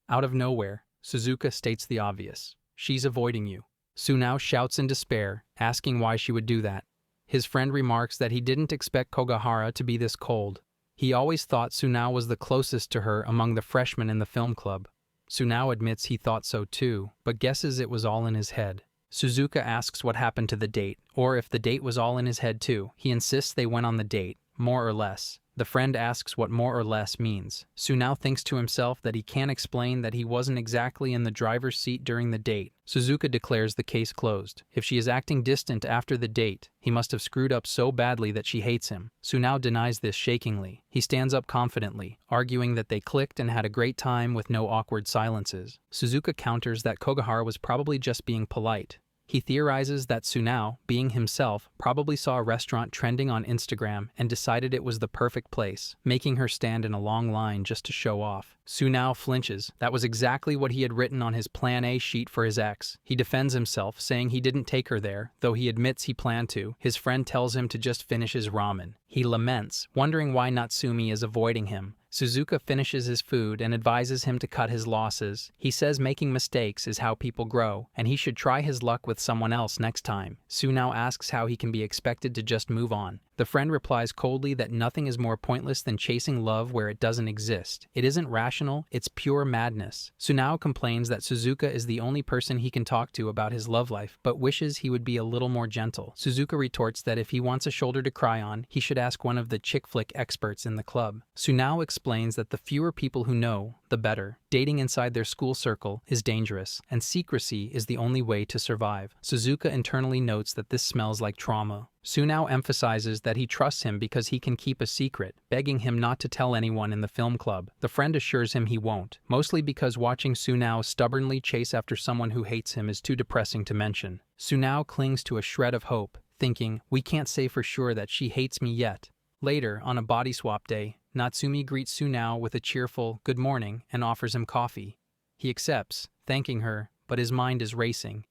Out of nowhere, Suzuka states the obvious. She's avoiding you. Sunao shouts in despair, asking why she would do that. His friend remarks that he didn't expect Kogahara to be this cold. He always thought Sunao was the closest to her among the freshmen in the film club. Sunao admits he thought so too, but guesses it was all in his head. Suzuka asks what happened to the date, or if the date was all in his head too. He insists they went on the date, more or less. The friend asks what more or less means. Sunao thinks to himself that he can't explain that he wasn't exactly in the driver's seat during the date. Suzuka declares the case closed. If she is acting distant after the date, he must have screwed up so badly that she hates him. Sunao denies this shakingly. He stands up confidently, arguing that they clicked and had a great time with no awkward silences. Suzuka counters that Kogahara was probably just being polite. He theorizes that Sunao, being himself, probably saw a restaurant trending on Instagram and decided it was the perfect place, making her stand in a long line just to show off. Sunao flinches. That was exactly what he had written on his Plan A sheet for his ex. He defends himself, saying he didn't take her there, though he admits he planned to. His friend tells him to just finish his ramen. He laments, wondering why Natsumi is avoiding him. Suzuka finishes his food and advises him to cut his losses. He says making mistakes is how people grow, and he should try his luck with someone else next time. Sunao asks how he can be expected to just move on. The friend replies coldly that nothing is more pointless than chasing love where it doesn't exist. It isn't rational, it's pure madness. Sunao complains that Suzuka is the only person he can talk to about his love life, but wishes he would be a little more gentle. Suzuka retorts that if he wants a shoulder to cry on, he should ask one of the chick flick experts in the club. Sunao explains that the fewer people who know, the better. Dating inside their school circle is dangerous, and secrecy is the only way to survive. Suzuka internally notes that this smells like trauma. Sunao emphasizes that he trusts him because he can keep a secret, begging him not to tell anyone in the film club. The friend assures him he won't, mostly because watching Sunao stubbornly chase after someone who hates him is too depressing to mention. Sunao clings to a shred of hope, thinking, we can't say for sure that she hates me yet. Later, on a body swap day, Natsumi greets Sunao with a cheerful good morning and offers him coffee. He accepts, thanking her, but his mind is racing.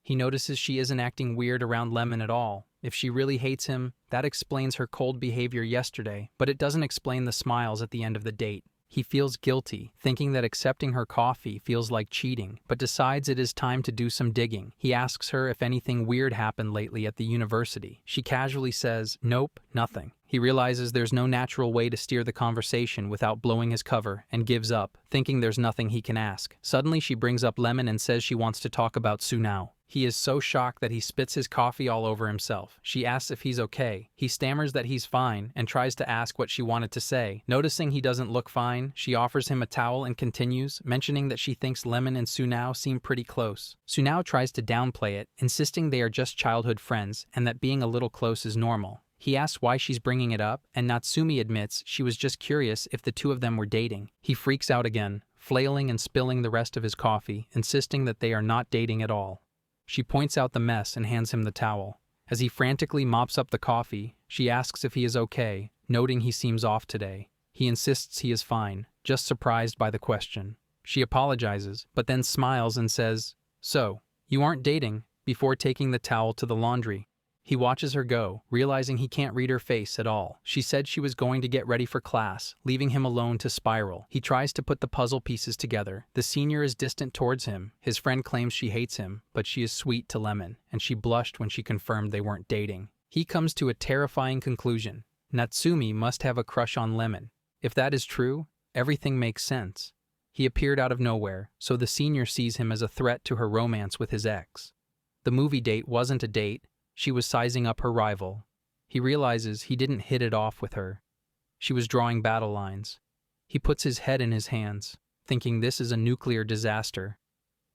He notices she isn't acting weird around Lemon at all. If she really hates him, that explains her cold behavior yesterday, but it doesn't explain the smiles at the end of the date. He feels guilty, thinking that accepting her coffee feels like cheating, but decides it is time to do some digging. He asks her if anything weird happened lately at the university. She casually says, nope, nothing. He realizes there's no natural way to steer the conversation without blowing his cover and gives up, thinking there's nothing he can ask. Suddenly she brings up Lemon and says she wants to talk about Sunao. He is so shocked that he spits his coffee all over himself. She asks if he's okay. He stammers that he's fine and tries to ask what she wanted to say. Noticing he doesn't look fine, she offers him a towel and continues, mentioning that she thinks Lemon and Sunao seem pretty close. Sunao tries to downplay it, insisting they are just childhood friends and that being a little close is normal. He asks why she's bringing it up, and Natsumi admits she was just curious if the two of them were dating. He freaks out again, flailing and spilling the rest of his coffee, insisting that they are not dating at all. She points out the mess and hands him the towel. As he frantically mops up the coffee, she asks if he is okay, noting he seems off today. He insists he is fine, just surprised by the question. She apologizes, but then smiles and says, "So, you aren't dating," before taking the towel to the laundry. He watches her go, realizing he can't read her face at all. She said she was going to get ready for class, leaving him alone to spiral. He tries to put the puzzle pieces together. The senior is distant towards him. His friend claims she hates him, but she is sweet to Lemon, and she blushed when she confirmed they weren't dating. He comes to a terrifying conclusion. Natsumi must have a crush on Lemon. If that is true, everything makes sense. He appeared out of nowhere, so the senior sees him as a threat to her romance with his ex. The movie date wasn't a date. She was sizing up her rival. He realizes he didn't hit it off with her. She was drawing battle lines. He puts his head in his hands, thinking this is a nuclear disaster.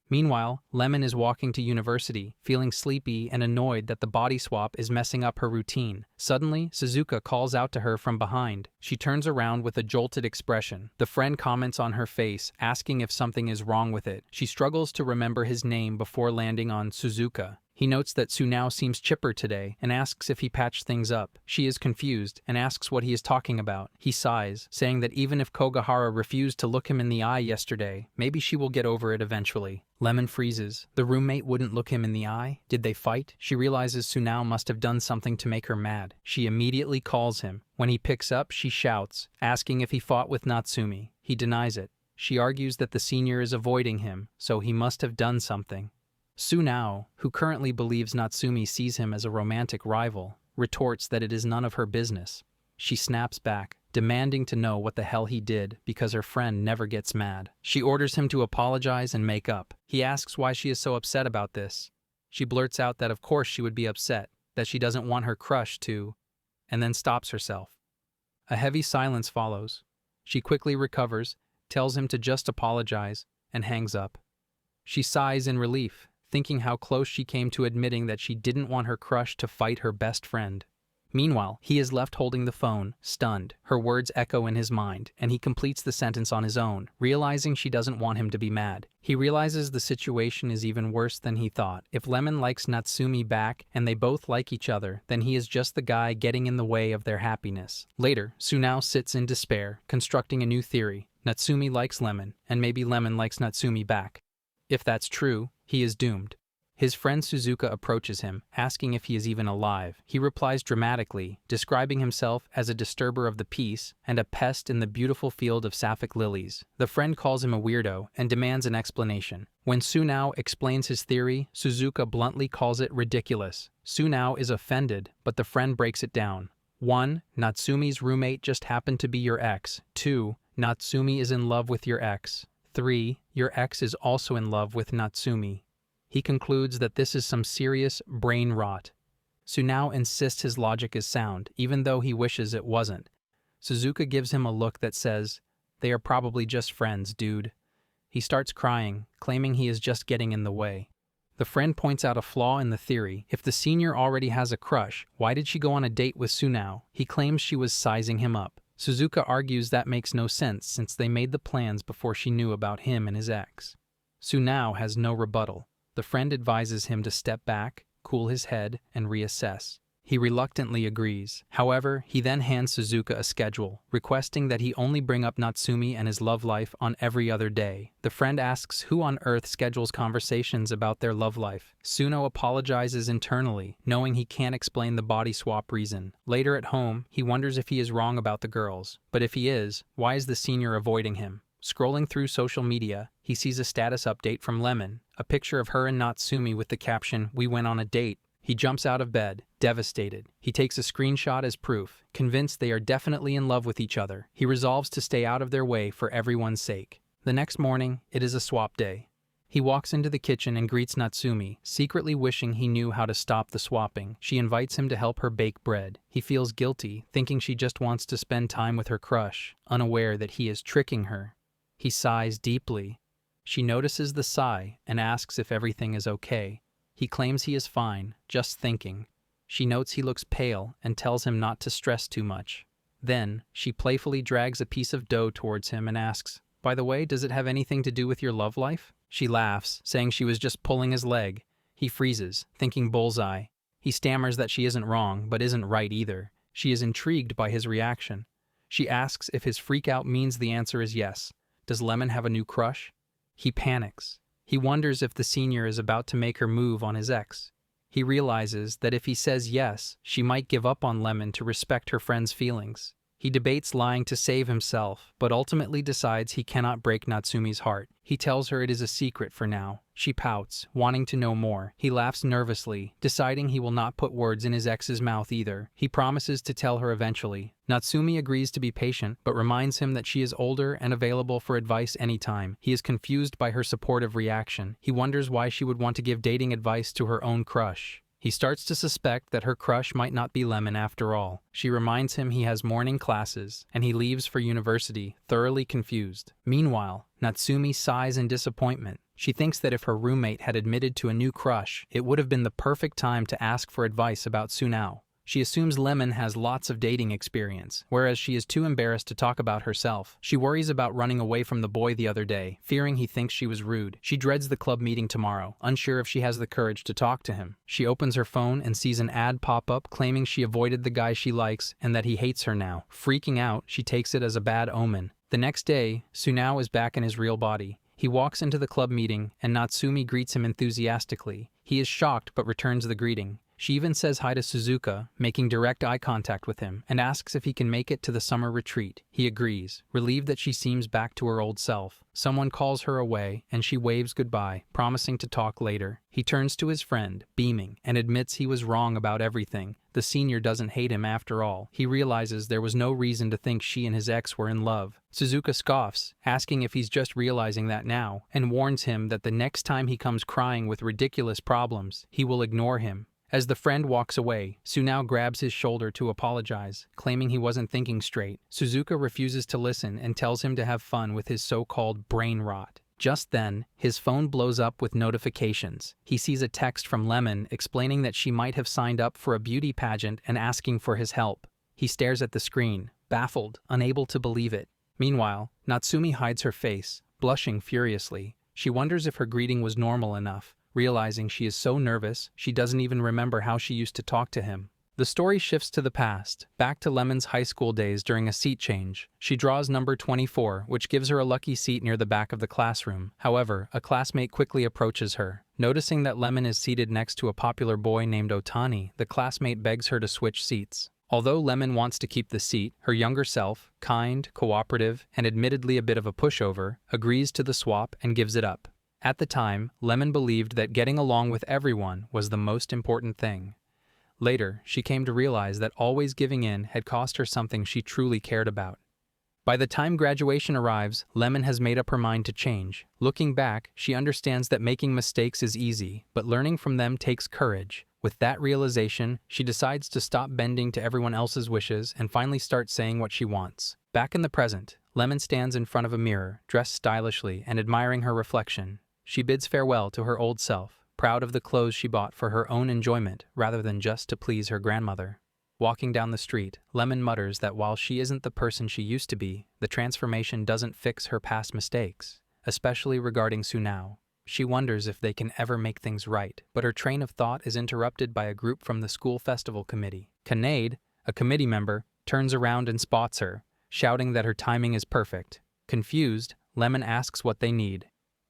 Meanwhile, Lemon is walking to university, feeling sleepy and annoyed that the body swap is messing up her routine. Suddenly, Suzuka calls out to her from behind. She turns around with a jolted expression. The friend comments on her face, asking if something is wrong with it. She struggles to remember his name before landing on Suzuka. He notes that Sunao seems chipper today and asks if he patched things up. She is confused and asks what he is talking about. He sighs, saying that even if Kogahara refused to look him in the eye yesterday, maybe she will get over it eventually. Lemon freezes. The roommate wouldn't look him in the eye? Did they fight? She realizes Sunao must have done something to make her mad. She immediately calls him. When he picks up, she shouts, asking if he fought with Natsumi. He denies it. She argues that the senior is avoiding him, so he must have done something. Sunao, who currently believes Natsumi sees him as a romantic rival, retorts that it is none of her business. She snaps back, demanding to know what the hell he did because her friend never gets mad. She orders him to apologize and make up. He asks why she is so upset about this. She blurts out that of course she would be upset, that she doesn't want her crush to, and then stops herself. A heavy silence follows. She quickly recovers, tells him to just apologize, and hangs up. She sighs in relief, thinking how close she came to admitting that she didn't want her crush to fight her best friend. Meanwhile, he is left holding the phone, stunned. Her words echo in his mind, and he completes the sentence on his own, realizing she doesn't want him to be mad. He realizes the situation is even worse than he thought. If Lemon likes Natsumi back and they both like each other, then he is just the guy getting in the way of their happiness. Later, Sunao sits in despair, constructing a new theory. Natsumi likes Lemon, and maybe Lemon likes Natsumi back. If that's true, he is doomed. His friend Suzuka approaches him, asking if he is even alive. He replies dramatically, describing himself as a disturber of the peace and a pest in the beautiful field of sapphic lilies. The friend calls him a weirdo and demands an explanation. When Sunao explains his theory, Suzuka bluntly calls it ridiculous. Sunao is offended, but the friend breaks it down. 1. Natsumi's roommate just happened to be your ex. 2. Natsumi is in love with your ex. 3. Your ex is also in love with Natsumi. He concludes that this is some serious brain rot. Sunao insists his logic is sound, even though he wishes it wasn't. Suzuka gives him a look that says, "They are probably just friends, dude." He starts crying, claiming he is just getting in the way. The friend points out a flaw in the theory. If the senior already has a crush, why did she go on a date with Sunao? He claims she was sizing him up. Suzuka argues that makes no sense since they made the plans before she knew about him and his ex. Sunao has no rebuttal. The friend advises him to step back, cool his head, and reassess. He reluctantly agrees. However, he then hands Suzuka a schedule, requesting that he only bring up Natsumi and his love life on every other day. The friend asks who on earth schedules conversations about their love life. Suno apologizes internally, knowing he can't explain the body swap reason. Later at home, he wonders if he is wrong about the girls. But if he is, why is the senior avoiding him? Scrolling through social media, he sees a status update from Lemon, a picture of her and Natsumi with the caption, "We went on a date." He jumps out of bed, devastated. He takes a screenshot as proof, convinced they are definitely in love with each other. He resolves to stay out of their way for everyone's sake. The next morning, it is a swap day. He walks into the kitchen and greets Natsumi, secretly wishing he knew how to stop the swapping. She invites him to help her bake bread. He feels guilty, thinking she just wants to spend time with her crush, unaware that he is tricking her. He sighs deeply. She notices the sigh and asks if everything is okay. He claims he is fine, just thinking. She notes he looks pale and tells him not to stress too much. Then, she playfully drags a piece of dough towards him and asks, "By the way, does it have anything to do with your love life?" She laughs, saying she was just pulling his leg. He freezes, thinking bullseye. He stammers that she isn't wrong, but isn't right either. She is intrigued by his reaction. She asks if his freak-out means the answer is yes. Does Lemon have a new crush? He panics. He wonders if the senior is about to make her move on his ex. He realizes that if he says yes, she might give up on Lemon to respect her friend's feelings. He debates lying to save himself, but ultimately decides he cannot break Natsumi's heart. He tells her it is a secret for now. She pouts, wanting to know more. He laughs nervously, deciding he will not put words in his ex's mouth either. He promises to tell her eventually. Natsumi agrees to be patient, but reminds him that she is older and available for advice anytime. He is confused by her supportive reaction. He wonders why she would want to give dating advice to her own crush. He starts to suspect that her crush might not be Lemon after all. She reminds him he has morning classes, and he leaves for university, thoroughly confused. Meanwhile, Natsumi sighs in disappointment. She thinks that if her roommate had admitted to a new crush, it would have been the perfect time to ask for advice about Sunao. She assumes Lemon has lots of dating experience, whereas she is too embarrassed to talk about herself. She worries about running away from the boy the other day, fearing he thinks she was rude. She dreads the club meeting tomorrow, unsure if she has the courage to talk to him. She opens her phone and sees an ad pop up claiming she avoided the guy she likes and that he hates her now. Freaking out, she takes it as a bad omen. The next day, Sunao is back in his real body. He walks into the club meeting, and Natsumi greets him enthusiastically. He is shocked but returns the greeting. She even says hi to Suzuka, making direct eye contact with him, and asks if he can make it to the summer retreat. He agrees, relieved that she seems back to her old self. Someone calls her away, and she waves goodbye, promising to talk later. He turns to his friend, beaming, and admits he was wrong about everything. The senior doesn't hate him after all. He realizes there was no reason to think she and his ex were in love. Suzuka scoffs, asking if he's just realizing that now, and warns him that the next time he comes crying with ridiculous problems, he will ignore him. As the friend walks away, Sunao grabs his shoulder to apologize, claiming he wasn't thinking straight. Suzuka refuses to listen and tells him to have fun with his so-called brain rot. Just then, his phone blows up with notifications. He sees a text from Lemon explaining that she might have signed up for a beauty pageant and asking for his help. He stares at the screen, baffled, unable to believe it. Meanwhile, Natsumi hides her face, blushing furiously. She wonders if her greeting was normal enough. Realizing she is so nervous, she doesn't even remember how she used to talk to him. The story shifts to the past, back to Lemon's high school days during a seat change. She draws number 24, which gives her a lucky seat near the back of the classroom. However, a classmate quickly approaches her. Noticing that Lemon is seated next to a popular boy named Otani, the classmate begs her to switch seats. Although Lemon wants to keep the seat, her younger self, kind, cooperative, and admittedly a bit of a pushover, agrees to the swap and gives it up. At the time, Lemon believed that getting along with everyone was the most important thing. Later, she came to realize that always giving in had cost her something she truly cared about. By the time graduation arrives, Lemon has made up her mind to change. Looking back, she understands that making mistakes is easy, but learning from them takes courage. With that realization, she decides to stop bending to everyone else's wishes and finally start saying what she wants. Back in the present, Lemon stands in front of a mirror, dressed stylishly and admiring her reflection. She bids farewell to her old self, proud of the clothes she bought for her own enjoyment rather than just to please her grandmother. Walking down the street, Lemon mutters that while she isn't the person she used to be, the transformation doesn't fix her past mistakes, especially regarding Sunao. She wonders if they can ever make things right, but her train of thought is interrupted by a group from the school festival committee. Kanade, a committee member, turns around and spots her, shouting that her timing is perfect. Confused, Lemon asks what they need.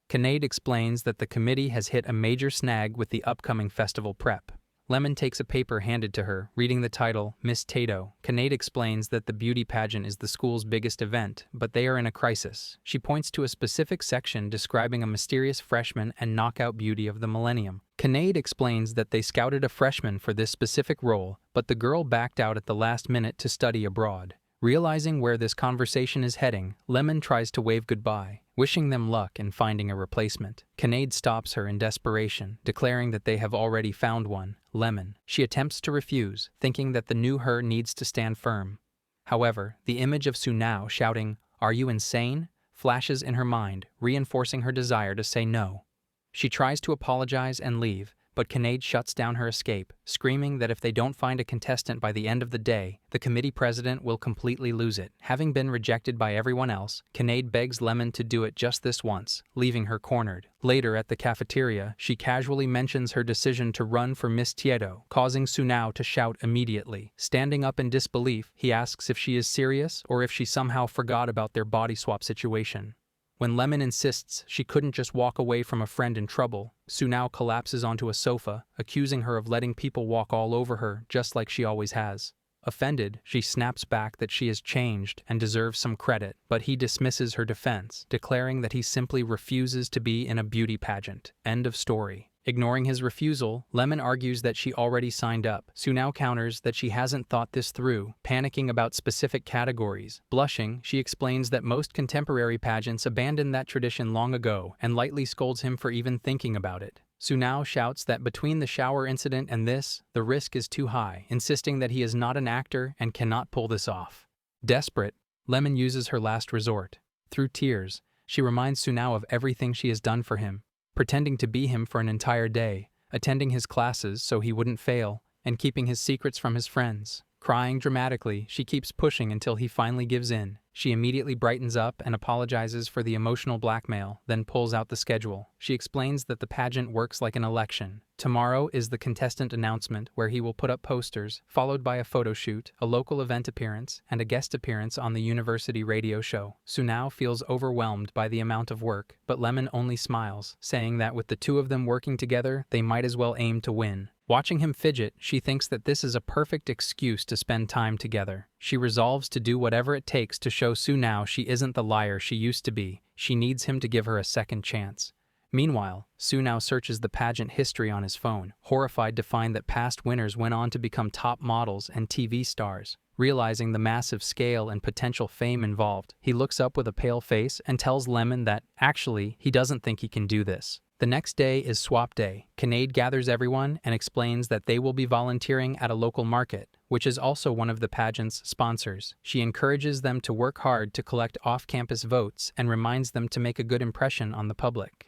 Kanade explains that the committee has hit a major snag with the upcoming festival prep. Lemon takes a paper handed to her, reading the title, Miss Tato. Kanade explains that the beauty pageant is the school's biggest event, but they are in a crisis. She points to a specific section describing a mysterious freshman and knockout beauty of the millennium. Kanade explains that they scouted a freshman for this specific role, but the girl backed out at the last minute to study abroad. Realizing where this conversation is heading, Lemon tries to wave goodbye, wishing them luck in finding a replacement. Kanade stops her in desperation, declaring that they have already found one, Lemon. She attempts to refuse, thinking that the new her needs to stand firm. However, the image of Sunao shouting, "Are you insane?" flashes in her mind, reinforcing her desire to say no. She tries to apologize and leave, but Kanade shuts down her escape, screaming that if they don't find a contestant by the end of the day, the committee president will completely lose it. Having been rejected by everyone else, Kanade begs Lemon to do it just this once, leaving her cornered. Later at the cafeteria, she casually mentions her decision to run for Miss Tieto, causing Sunao to shout immediately. Standing up in disbelief, he asks if she is serious or if she somehow forgot about their body swap situation. When Lemon insists she couldn't just walk away from a friend in trouble, Sunao collapses onto a sofa, accusing her of letting people walk all over her just like she always has. Offended, she snaps back that she has changed and deserves some credit, but he dismisses her defense, declaring that he simply refuses to be in a beauty pageant. End of story. Ignoring his refusal, Lemon argues that she already signed up. Sunao counters that she hasn't thought this through, panicking about specific categories. Blushing, she explains that most contemporary pageants abandoned that tradition long ago and lightly scolds him for even thinking about it. Sunao shouts that between the shower incident and this, the risk is too high, insisting that he is not an actor and cannot pull this off. Desperate, Lemon uses her last resort. Through tears, she reminds Sunao of everything she has done for him, pretending to be him for an entire day, attending his classes so he wouldn't fail, and keeping his secrets from his friends. Crying dramatically, she keeps pushing until he finally gives in. She immediately brightens up and apologizes for the emotional blackmail, then pulls out the schedule. She explains that the pageant works like an election. Tomorrow is the contestant announcement, where he will put up posters, followed by a photo shoot, a local event appearance, and a guest appearance on the university radio show. Sunao feels overwhelmed by the amount of work, but Lemon only smiles, saying that with the two of them working together, they might as well aim to win. Watching him fidget, she thinks that this is a perfect excuse to spend time together. She resolves to do whatever it takes to show Sunao she isn't the liar she used to be. She needs him to give her a second chance. Meanwhile, Sunao searches the pageant history on his phone, horrified to find that past winners went on to become top models and TV stars. Realizing the massive scale and potential fame involved, he looks up with a pale face and tells Lemon that, actually, he doesn't think he can do this. The next day is swap day. Kinade gathers everyone and explains that they will be volunteering at a local market, which is also one of the pageant's sponsors. She encourages them to work hard to collect off-campus votes and reminds them to make a good impression on the public.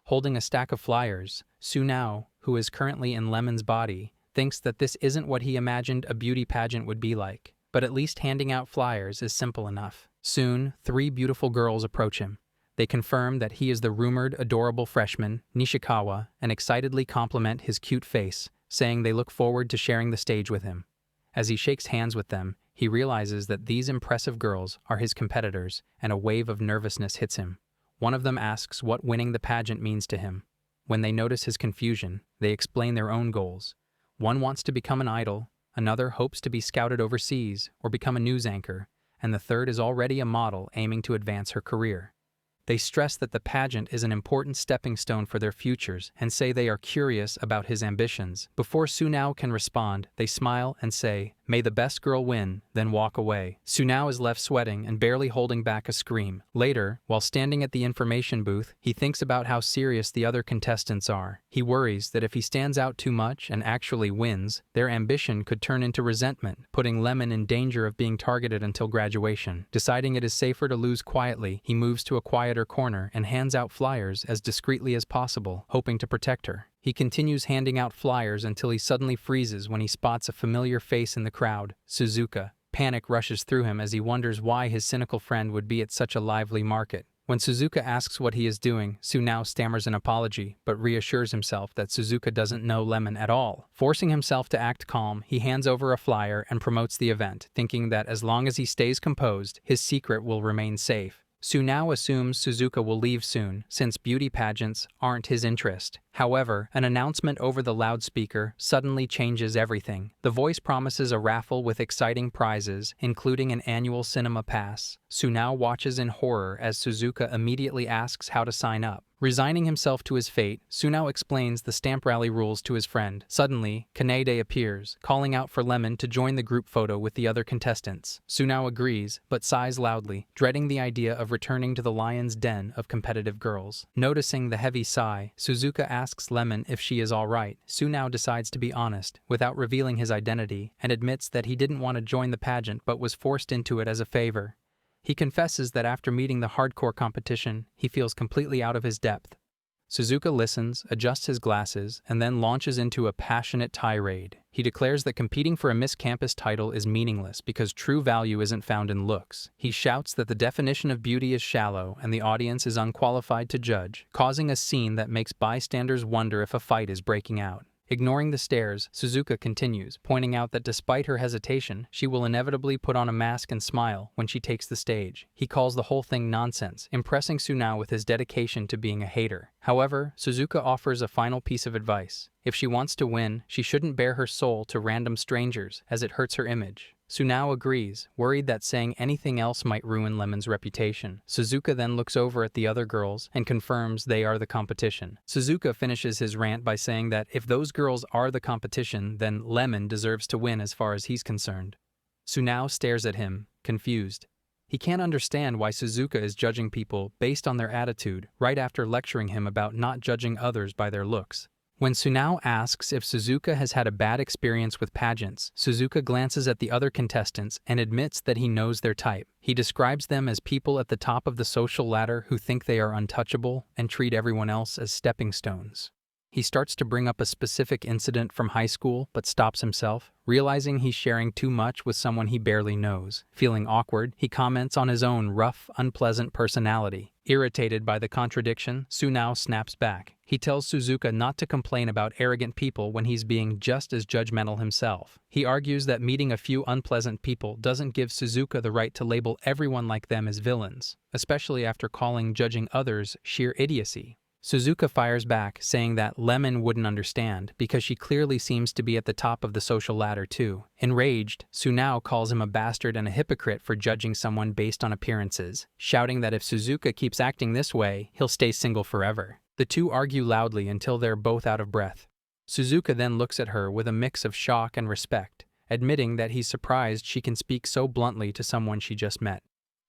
Holding a stack of flyers, Sunao, who is currently in Lemon's body, thinks that this isn't what he imagined a beauty pageant would be like, but at least handing out flyers is simple enough. Soon, 3 beautiful girls approach him. They confirm that he is the rumored adorable freshman, Nishikawa, and excitedly compliment his cute face, saying they look forward to sharing the stage with him. As he shakes hands with them, he realizes that these impressive girls are his competitors, and a wave of nervousness hits him. One of them asks what winning the pageant means to him. When they notice his confusion, they explain their own goals. One wants to become an idol, another hopes to be scouted overseas or become a news anchor, and the third is already a model aiming to advance her career. They stress that the pageant is an important stepping stone for their futures and say they are curious about his ambitions. Before Sunao can respond, they smile and say, "May the best girl win," then walk away. Sunao is left sweating and barely holding back a scream. Later, while standing at the information booth, he thinks about how serious the other contestants are. He worries that if he stands out too much and actually wins, their ambition could turn into resentment, putting Lemon in danger of being targeted until graduation. Deciding it is safer to lose quietly, he moves to a quieter corner and hands out flyers as discreetly as possible, hoping to protect her. He continues handing out flyers until he suddenly freezes when he spots a familiar face in the crowd, Suzuka. Panic rushes through him as he wonders why his cynical friend would be at such a lively market. When Suzuka asks what he is doing, Sunao stammers an apology, but reassures himself that Suzuka doesn't know Lemon at all. Forcing himself to act calm, he hands over a flyer and promotes the event, thinking that as long as he stays composed, his secret will remain safe. Sunao assumes Suzuka will leave soon, since beauty pageants aren't his interest. However, an announcement over the loudspeaker suddenly changes everything. The voice promises a raffle with exciting prizes, including an annual cinema pass. Sunao watches in horror as Suzuka immediately asks how to sign up. Resigning himself to his fate, Sunao explains the stamp rally rules to his friend. Suddenly, Kanade appears, calling out for Lemon to join the group photo with the other contestants. Sunao agrees, but sighs loudly, dreading the idea of returning to the lion's den of competitive girls. Noticing the heavy sigh, Suzuka asks Lemon if she is all right. Sunao decides to be honest, without revealing his identity, and admits that he didn't want to join the pageant but was forced into it as a favor. He confesses that after meeting the hardcore competition, he feels completely out of his depth. Suzuka listens, adjusts his glasses, and then launches into a passionate tirade. He declares that competing for a Miss Campus title is meaningless because true value isn't found in looks. He shouts that the definition of beauty is shallow and the audience is unqualified to judge, causing a scene that makes bystanders wonder if a fight is breaking out. Ignoring the stares, Suzuka continues, pointing out that despite her hesitation, she will inevitably put on a mask and smile when she takes the stage. He calls the whole thing nonsense, impressing Sunao with his dedication to being a hater. However, Suzuka offers a final piece of advice. If she wants to win, she shouldn't bare her soul to random strangers, as it hurts her image. Sunao agrees, worried that saying anything else might ruin Lemon's reputation. Suzuka then looks over at the other girls and confirms they are the competition. Suzuka finishes his rant by saying that if those girls are the competition, then Lemon deserves to win as far as he's concerned. Sunao stares at him, confused. He can't understand why Suzuka is judging people based on their attitude right after lecturing him about not judging others by their looks. When Sunao asks if Suzuka has had a bad experience with pageants, Suzuka glances at the other contestants and admits that he knows their type. He describes them as people at the top of the social ladder who think they are untouchable and treat everyone else as stepping stones. He starts to bring up a specific incident from high school, but stops himself, realizing he's sharing too much with someone he barely knows. Feeling awkward, he comments on his own rough, unpleasant personality. Irritated by the contradiction, Sunao snaps back. He tells Suzuka not to complain about arrogant people when he's being just as judgmental himself. He argues that meeting a few unpleasant people doesn't give Suzuka the right to label everyone like them as villains, especially after calling judging others sheer idiocy. Suzuka fires back, saying that Lemon wouldn't understand because she clearly seems to be at the top of the social ladder too. Enraged, Sunao calls him a bastard and a hypocrite for judging someone based on appearances, shouting that if Suzuka keeps acting this way, he'll stay single forever. The two argue loudly until they're both out of breath. Suzuka then looks at her with a mix of shock and respect, admitting that he's surprised she can speak so bluntly to someone she just met.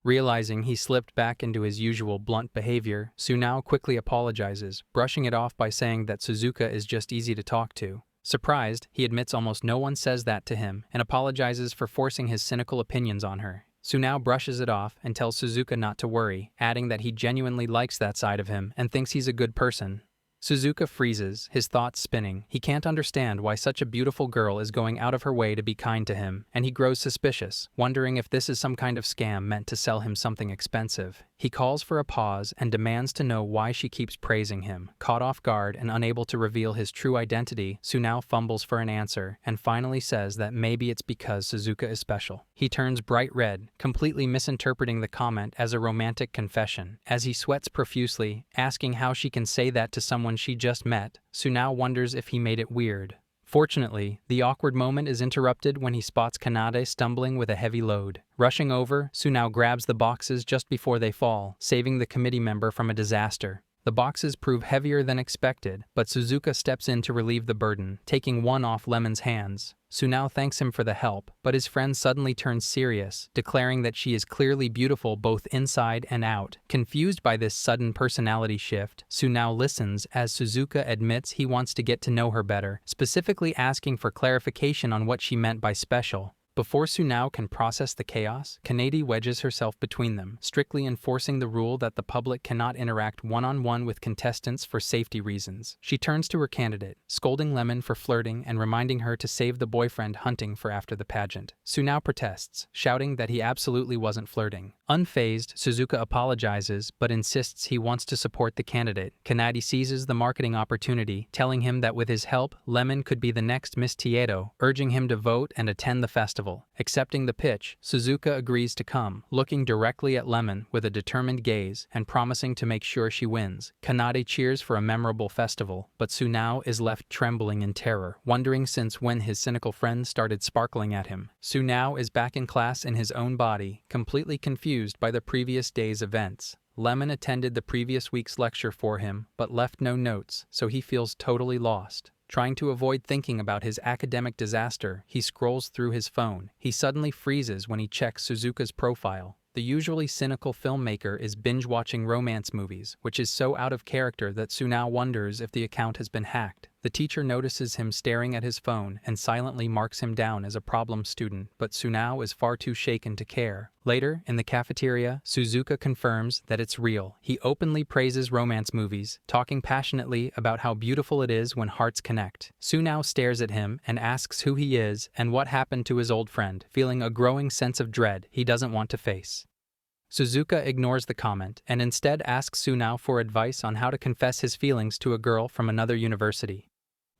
Realizing he slipped back into his usual blunt behavior, Sunao quickly apologizes, brushing it off by saying that Suzuka is just easy to talk to. Surprised, he admits almost no one says that to him and apologizes for forcing his cynical opinions on her. Sunao brushes it off and tells Suzuka not to worry, adding that he genuinely likes that side of him and thinks he's a good person. Suzuka freezes, his thoughts spinning. He can't understand why such a beautiful girl is going out of her way to be kind to him, and he grows suspicious, wondering if this is some kind of scam meant to sell him something expensive. He calls for a pause and demands to know why she keeps praising him. Caught off guard and unable to reveal his true identity, Sunao fumbles for an answer and finally says that maybe it's because Suzuka is special. He turns bright red, completely misinterpreting the comment as a romantic confession. As he sweats profusely, asking how she can say that to someone she just met, Sunao wonders if he made it weird. Fortunately, the awkward moment is interrupted when he spots Kanade stumbling with a heavy load. Rushing over, Sunao grabs the boxes just before they fall, saving the committee member from a disaster. The boxes prove heavier than expected, but Suzuka steps in to relieve the burden, taking one off Lemon's hands. Sunao thanks him for the help, but his friend suddenly turns serious, declaring that she is clearly beautiful both inside and out. Confused by this sudden personality shift, Sunao listens as Suzuka admits he wants to get to know her better, specifically asking for clarification on what she meant by special. Before Sunao can process the chaos, Kanade wedges herself between them, strictly enforcing the rule that the public cannot interact one-on-one with contestants for safety reasons. She turns to her candidate, scolding Lemon for flirting and reminding her to save the boyfriend hunting for after the pageant. Sunao protests, shouting that he absolutely wasn't flirting. Unfazed, Suzuka apologizes but insists he wants to support the candidate. Kanade seizes the marketing opportunity, telling him that with his help, Lemon could be the next Miss Tieto, urging him to vote and attend the festival. Accepting the pitch, Suzuka agrees to come, looking directly at Lemon with a determined gaze and promising to make sure she wins. Kanade cheers for a memorable festival, but Sunao is left trembling in terror, wondering since when his cynical friend started sparkling at him. Sunao is back in class in his own body, completely confused by the previous day's events. Lemon attended the previous week's lecture for him, but left no notes, so he feels totally lost. Trying to avoid thinking about his academic disaster, he scrolls through his phone. He suddenly freezes when he checks Suzuka's profile. The usually cynical filmmaker is binge-watching romance movies, which is so out of character that Sunao wonders if the account has been hacked. The teacher notices him staring at his phone and silently marks him down as a problem student, but Sunao is far too shaken to care. Later, in the cafeteria, Suzuka confirms that it's real. He openly praises romance movies, talking passionately about how beautiful it is when hearts connect. Sunao stares at him and asks who he is and what happened to his old friend, feeling a growing sense of dread he doesn't want to face. Suzuka ignores the comment and instead asks Sunao for advice on how to confess his feelings to a girl from another university.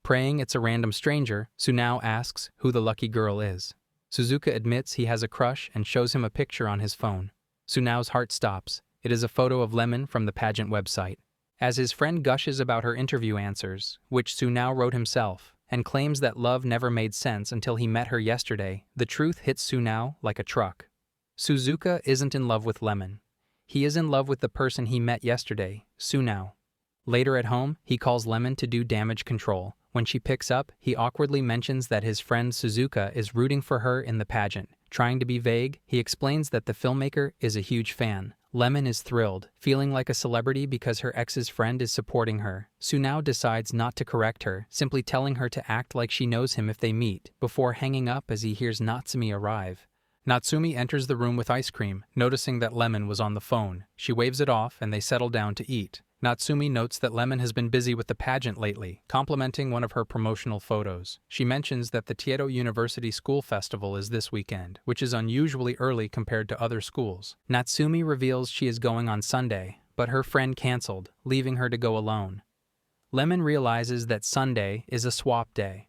Praying it's a random stranger, Sunao asks who the lucky girl is. Suzuka admits he has a crush and shows him a picture on his phone. Sunao's heart stops. It is a photo of Lemon from the pageant website. As his friend gushes about her interview answers, which Sunao wrote himself, and claims that love never made sense until he met her yesterday, the truth hits Sunao like a truck. Suzuka isn't in love with Lemon. He is in love with the person he met yesterday, Sunao. Later at home, he calls Lemon to do damage control. When she picks up, he awkwardly mentions that his friend Suzuka is rooting for her in the pageant. Trying to be vague, he explains that the filmmaker is a huge fan. Lemon is thrilled, feeling like a celebrity because her ex's friend is supporting her. Sunao decides not to correct her, simply telling her to act like she knows him if they meet, before hanging up as he hears Natsumi arrive. Natsumi enters the room with ice cream, noticing that Lemon was on the phone. She waves it off and they settle down to eat. Natsumi notes that Lemon has been busy with the pageant lately, complimenting one of her promotional photos. She mentions that the Tiedo University School Festival is this weekend, which is unusually early compared to other schools. Natsumi reveals she is going on Sunday, but her friend canceled, leaving her to go alone. Lemon realizes that Sunday is a swap day.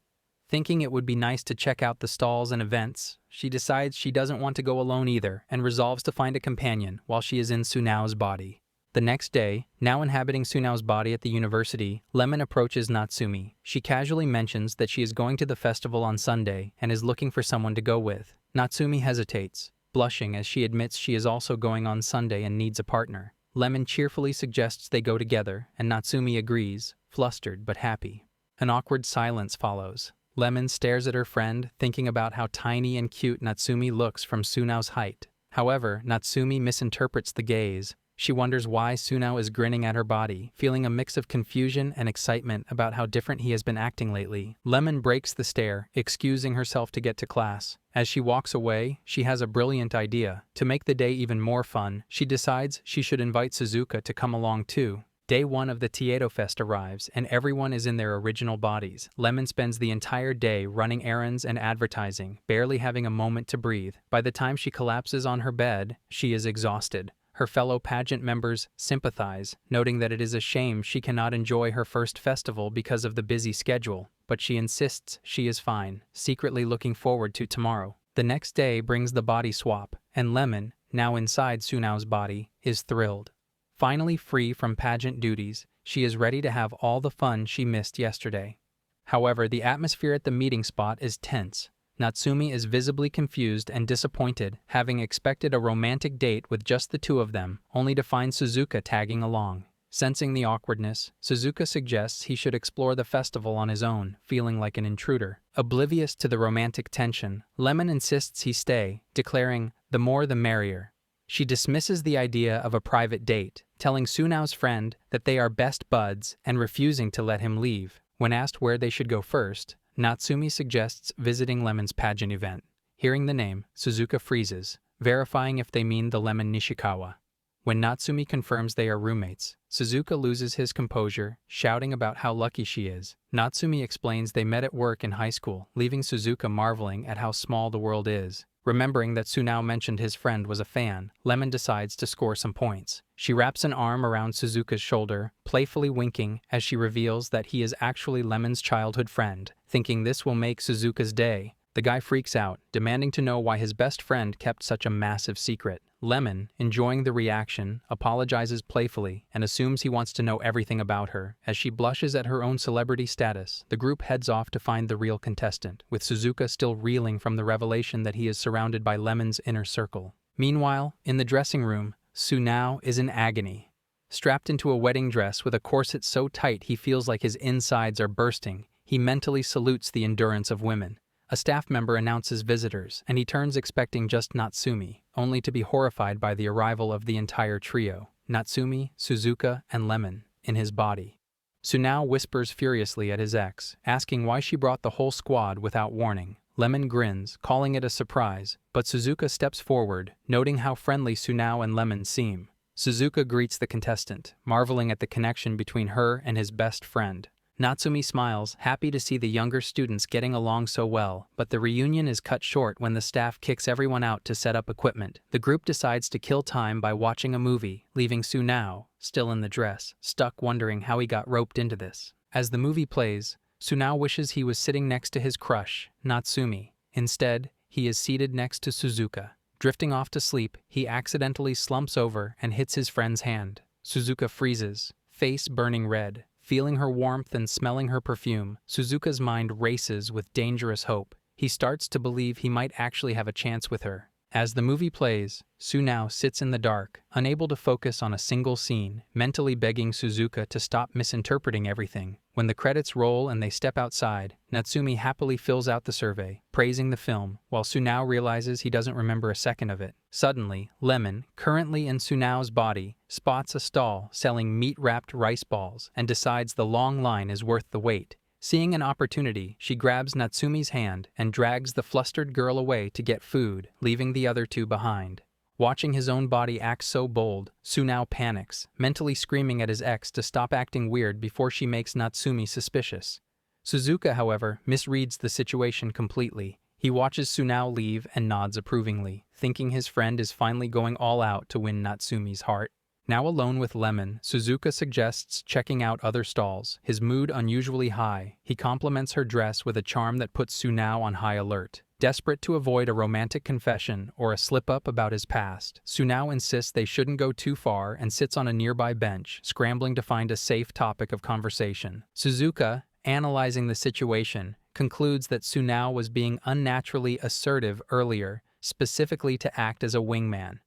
Thinking it would be nice to check out the stalls and events, she decides she doesn't want to go alone either and resolves to find a companion while she is in Sunao's body. The next day, now inhabiting Sunao's body at the university, Lemon approaches Natsumi. She casually mentions that she is going to the festival on Sunday and is looking for someone to go with. Natsumi hesitates, blushing as she admits she is also going on Sunday and needs a partner. Lemon cheerfully suggests they go together, and Natsumi agrees, flustered but happy. An awkward silence follows. Lemon stares at her friend, thinking about how tiny and cute Natsumi looks from Sunao's height. However, Natsumi misinterprets the gaze. She wonders why Sunao is grinning at her body, feeling a mix of confusion and excitement about how different he has been acting lately. Lemon breaks the stare, excusing herself to get to class. As she walks away, she has a brilliant idea. To make the day even more fun, she decides she should invite Suzuka to come along too. Day 1 of the Tiedo Fest arrives, and everyone is in their original bodies. Lemon spends the entire day running errands and advertising, barely having a moment to breathe. By the time she collapses on her bed, she is exhausted. Her fellow pageant members sympathize, noting that it is a shame she cannot enjoy her first festival because of the busy schedule, but she insists she is fine, secretly looking forward to tomorrow. The next day brings the body swap, and Lemon, now inside Sunao's body, is thrilled. Finally free from pageant duties, she is ready to have all the fun she missed yesterday. However, the atmosphere at the meeting spot is tense. Natsumi is visibly confused and disappointed, having expected a romantic date with just the two of them, only to find Suzuka tagging along. Sensing the awkwardness, Suzuka suggests he should explore the festival on his own, feeling like an intruder. Oblivious to the romantic tension, Lemon insists he stay, declaring, "The more the merrier." She dismisses the idea of a private date, telling Sunao's friend that they are best buds and refusing to let him leave. When asked where they should go first, Natsumi suggests visiting Lemon's pageant event. Hearing the name, Suzuka freezes, verifying if they mean the Lemon Nishikawa. When Natsumi confirms they are roommates, Suzuka loses his composure, shouting about how lucky she is. Natsumi explains they met at work in high school, leaving Suzuka marveling at how small the world is. Remembering that Sunao mentioned his friend was a fan, Lemon decides to score some points. She wraps an arm around Suzuka's shoulder, playfully winking as she reveals that he is actually Lemon's childhood friend. Thinking this will make Suzuka's day, the guy freaks out, demanding to know why his best friend kept such a massive secret. Lemon, enjoying the reaction, apologizes playfully and assumes he wants to know everything about her. As she blushes at her own celebrity status, the group heads off to find the real contestant, with Suzuka still reeling from the revelation that he is surrounded by Lemon's inner circle. Meanwhile, in the dressing room, Sunao is in agony. Strapped into a wedding dress with a corset so tight he feels like his insides are bursting, he mentally salutes the endurance of women. A staff member announces visitors, and he turns expecting just Natsumi, only to be horrified by the arrival of the entire trio, Natsumi, Suzuka, and Lemon, in his body. Sunao whispers furiously at his ex, asking why she brought the whole squad without warning. Lemon grins, calling it a surprise, but Suzuka steps forward, noting how friendly Sunao and Lemon seem. Suzuka greets the contestant, marveling at the connection between her and his best friend. Natsumi smiles, happy to see the younger students getting along so well, but the reunion is cut short when the staff kicks everyone out to set up equipment. The group decides to kill time by watching a movie, leaving Sunao, still in the dress, stuck wondering how he got roped into this. As the movie plays, Sunao wishes he was sitting next to his crush, Natsumi. Instead, he is seated next to Suzuka. Drifting off to sleep, he accidentally slumps over and hits his friend's hand. Suzuka freezes, face burning red. Feeling her warmth and smelling her perfume, Suzuka's mind races with dangerous hope. He starts to believe he might actually have a chance with her. As the movie plays, Sunao sits in the dark, unable to focus on a single scene, mentally begging Suzuka to stop misinterpreting everything. When the credits roll and they step outside, Natsumi happily fills out the survey, praising the film, while Sunao realizes he doesn't remember a second of it. Suddenly, Lemon, currently in Sunao's body, spots a stall selling meat-wrapped rice balls and decides the long line is worth the wait. Seeing an opportunity, she grabs Natsumi's hand and drags the flustered girl away to get food, leaving the other two behind. Watching his own body act so bold, Sunao panics, mentally screaming at his ex to stop acting weird before she makes Natsumi suspicious. Suzuka, however, misreads the situation completely. He watches Sunao leave and nods approvingly, thinking his friend is finally going all out to win Natsumi's heart. Now alone with Lemon, Suzuka suggests checking out other stalls, his mood unusually high. He compliments her dress with a charm that puts Sunao on high alert. Desperate to avoid a romantic confession or a slip-up about his past, Sunao insists they shouldn't go too far and sits on a nearby bench, scrambling to find a safe topic of conversation. Suzuka, analyzing the situation, concludes that Sunao was being unnaturally assertive earlier, specifically to act as a wingman.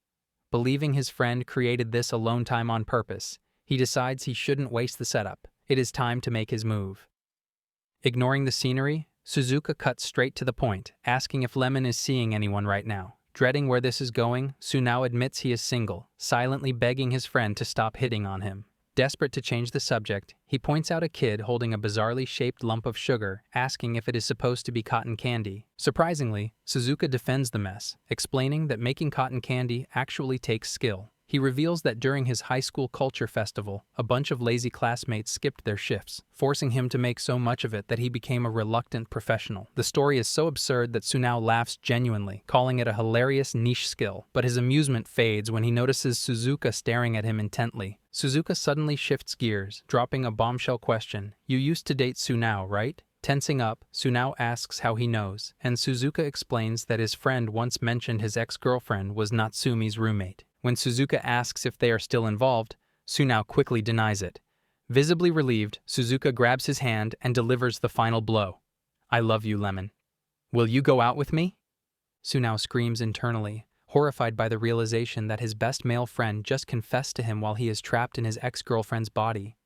Believing his friend created this alone time on purpose, he decides he shouldn't waste the setup. It is time to make his move. Ignoring the scenery, Suzuka cuts straight to the point, asking if Lemon is seeing anyone right now. Dreading where this is going, Sunao admits he is single, silently begging his friend to stop hitting on him. Desperate to change the subject, he points out a kid holding a bizarrely shaped lump of sugar, asking if it is supposed to be cotton candy. Surprisingly, Suzuka defends the mess, explaining that making cotton candy actually takes skill. He reveals that during his high school culture festival, a bunch of lazy classmates skipped their shifts, forcing him to make so much of it that he became a reluctant professional. The story is so absurd that Sunao laughs genuinely, calling it a hilarious niche skill, but his amusement fades when he notices Suzuka staring at him intently. Suzuka suddenly shifts gears, dropping a bombshell question. "You used to date Sunao, right?" Tensing up, Sunao asks how he knows, and Suzuka explains that his friend once mentioned his ex-girlfriend was Natsumi's roommate. When Suzuka asks if they are still involved, Sunao quickly denies it. Visibly relieved, Suzuka grabs his hand and delivers the final blow. "I love you, Lemon. Will you go out with me?" Sunao screams internally, horrified by the realization that his best male friend just confessed to him while he is trapped in his ex-girlfriend's body.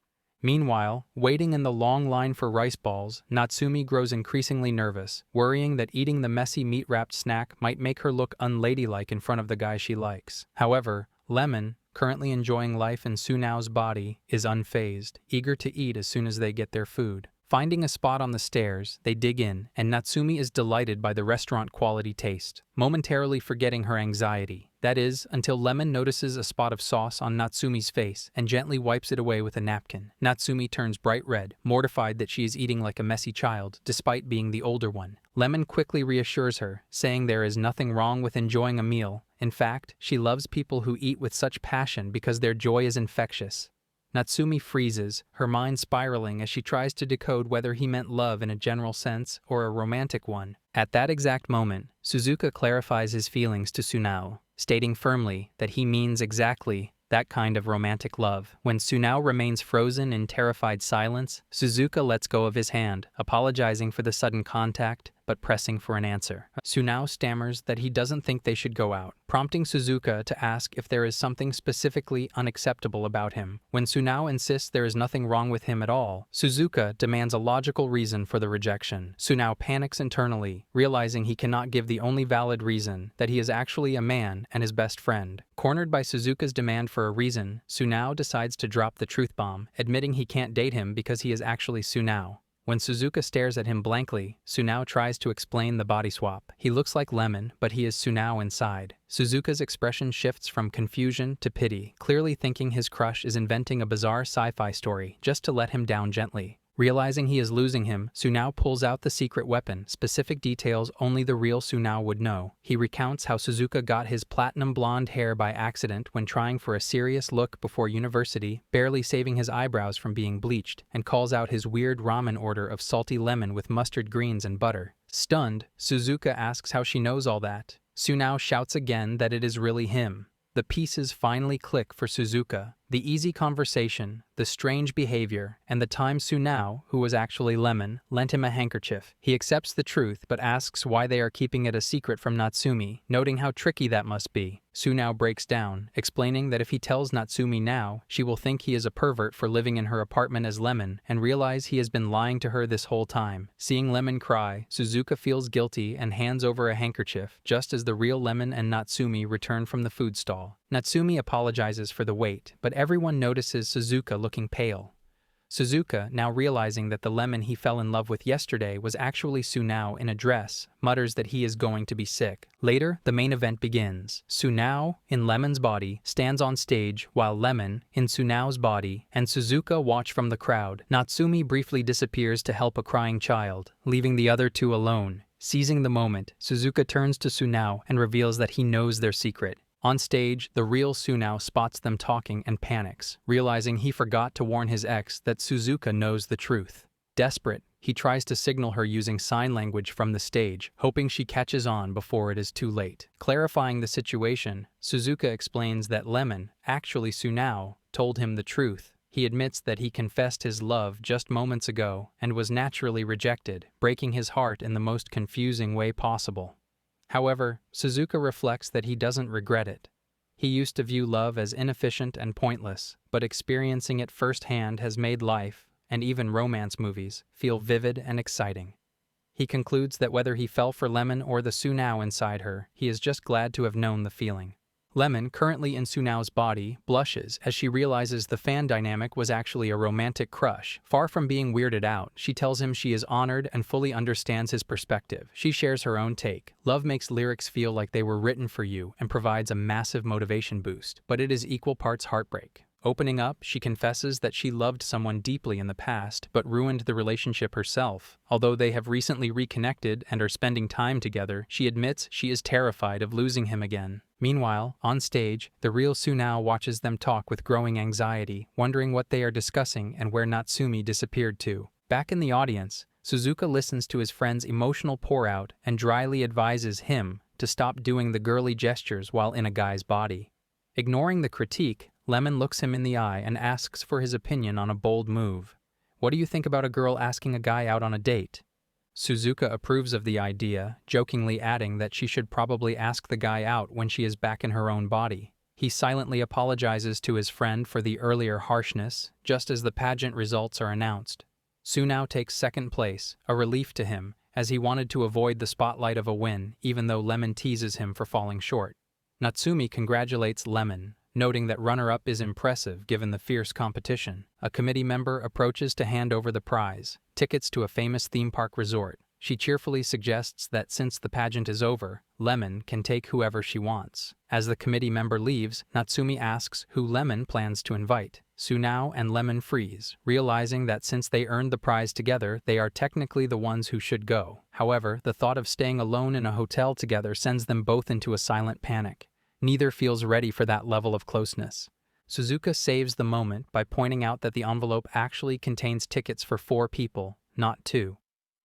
Meanwhile, waiting in the long line for rice balls, Natsumi grows increasingly nervous, worrying that eating the messy meat-wrapped snack might make her look unladylike in front of the guy she likes. However, Lemon, currently enjoying life in Sunao's body, is unfazed, eager to eat as soon as they get their food. Finding a spot on the stairs, they dig in, and Natsumi is delighted by the restaurant-quality taste, momentarily forgetting her anxiety. That is, until Lemon notices a spot of sauce on Natsumi's face and gently wipes it away with a napkin. Natsumi turns bright red, mortified that she is eating like a messy child, despite being the older one. Lemon quickly reassures her, saying there is nothing wrong with enjoying a meal. In fact, she loves people who eat with such passion because their joy is infectious. Natsumi freezes, her mind spiraling as she tries to decode whether he meant love in a general sense or a romantic one. At that exact moment, Suzuka clarifies his feelings to Sunao, stating firmly that he means exactly that kind of romantic love. When Sunao remains frozen in terrified silence, Suzuka lets go of his hand, apologizing for the sudden contact, but pressing for an answer. Sunao stammers that he doesn't think they should go out, prompting Suzuka to ask if there is something specifically unacceptable about him. When Sunao insists there is nothing wrong with him at all, Suzuka demands a logical reason for the rejection. Sunao panics internally, realizing he cannot give the only valid reason, that he is actually a man and his best friend. Cornered by Suzuka's demand for a reason, Sunao decides to drop the truth bomb, admitting he can't date him because he is actually Sunao. When Suzuka stares at him blankly, Sunao tries to explain the body swap. He looks like Lemon, but he is Sunao inside. Suzuka's expression shifts from confusion to pity, clearly thinking his crush is inventing a bizarre sci-fi story just to let him down gently. Realizing he is losing him, Sunao pulls out the secret weapon, specific details only the real Sunao would know. He recounts how Suzuka got his platinum blonde hair by accident when trying for a serious look before university, barely saving his eyebrows from being bleached, and calls out his weird ramen order of salty lemon with mustard greens and butter. Stunned, Suzuka asks how she knows all that. Sunao shouts again that it is really him. The pieces finally click for Suzuka. The easy conversation, the strange behavior, and the time Sunao, who was actually Lemon, lent him a handkerchief. He accepts the truth but asks why they are keeping it a secret from Natsumi, noting how tricky that must be. Sunao breaks down, explaining that if he tells Natsumi now, she will think he is a pervert for living in her apartment as Lemon and realize he has been lying to her this whole time. Seeing Lemon cry, Suzuka feels guilty and hands over a handkerchief, just as the real Lemon and Natsumi return from the food stall. Natsumi apologizes for the wait, but everyone notices Suzuka looking pale. Suzuka, now realizing that the Lemon he fell in love with yesterday was actually Sunao in a dress, mutters that he is going to be sick. Later, the main event begins. Sunao, in Lemon's body, stands on stage while Lemon, in Sunao's body, and Suzuka watch from the crowd. Natsumi briefly disappears to help a crying child, leaving the other two alone. Seizing the moment, Suzuka turns to Sunao and reveals that he knows their secret. On stage, the real Sunao spots them talking and panics, realizing he forgot to warn his ex that Suzuka knows the truth. Desperate, he tries to signal her using sign language from the stage, hoping she catches on before it is too late. Clarifying the situation, Suzuka explains that Lemon, actually Sunao, told him the truth. He admits that he confessed his love just moments ago and was naturally rejected, breaking his heart in the most confusing way possible. However, Suzuka reflects that he doesn't regret it. He used to view love as inefficient and pointless, but experiencing it firsthand has made life, and even romance movies, feel vivid and exciting. He concludes that whether he fell for Lemon or the Sunao inside her, he is just glad to have known the feeling. Lemon, currently in Sunao's body, blushes as she realizes the fan dynamic was actually a romantic crush. Far from being weirded out, she tells him she is honored and fully understands his perspective. She shares her own take. Love makes lyrics feel like they were written for you and provides a massive motivation boost, but it is equal parts heartbreak. Opening up, she confesses that she loved someone deeply in the past, but ruined the relationship herself. Although they have recently reconnected and are spending time together, she admits she is terrified of losing him again. Meanwhile, on stage, the real Sunao watches them talk with growing anxiety, wondering what they are discussing and where Natsumi disappeared to. Back in the audience, Suzuka listens to his friend's emotional pour-out and dryly advises him to stop doing the girly gestures while in a guy's body. Ignoring the critique, Lemon looks him in the eye and asks for his opinion on a bold move. What do you think about a girl asking a guy out on a date? Suzuka approves of the idea, jokingly adding that she should probably ask the guy out when she is back in her own body. He silently apologizes to his friend for the earlier harshness, just as the pageant results are announced. Sunao takes second place, a relief to him, as he wanted to avoid the spotlight of a win, even though Lemon teases him for falling short. Natsumi congratulates Lemon, noting that runner-up is impressive given the fierce competition. A committee member approaches to hand over the prize, tickets to a famous theme park resort. She cheerfully suggests that since the pageant is over, Lemon can take whoever she wants. As the committee member leaves, Natsumi asks who Lemon plans to invite. Sunao and Lemon freeze, realizing that since they earned the prize together, they are technically the ones who should go. However, the thought of staying alone in a hotel together sends them both into a silent panic. Neither feels ready for that level of closeness. Suzuka saves the moment by pointing out that the envelope actually contains tickets for 4 people, not 2.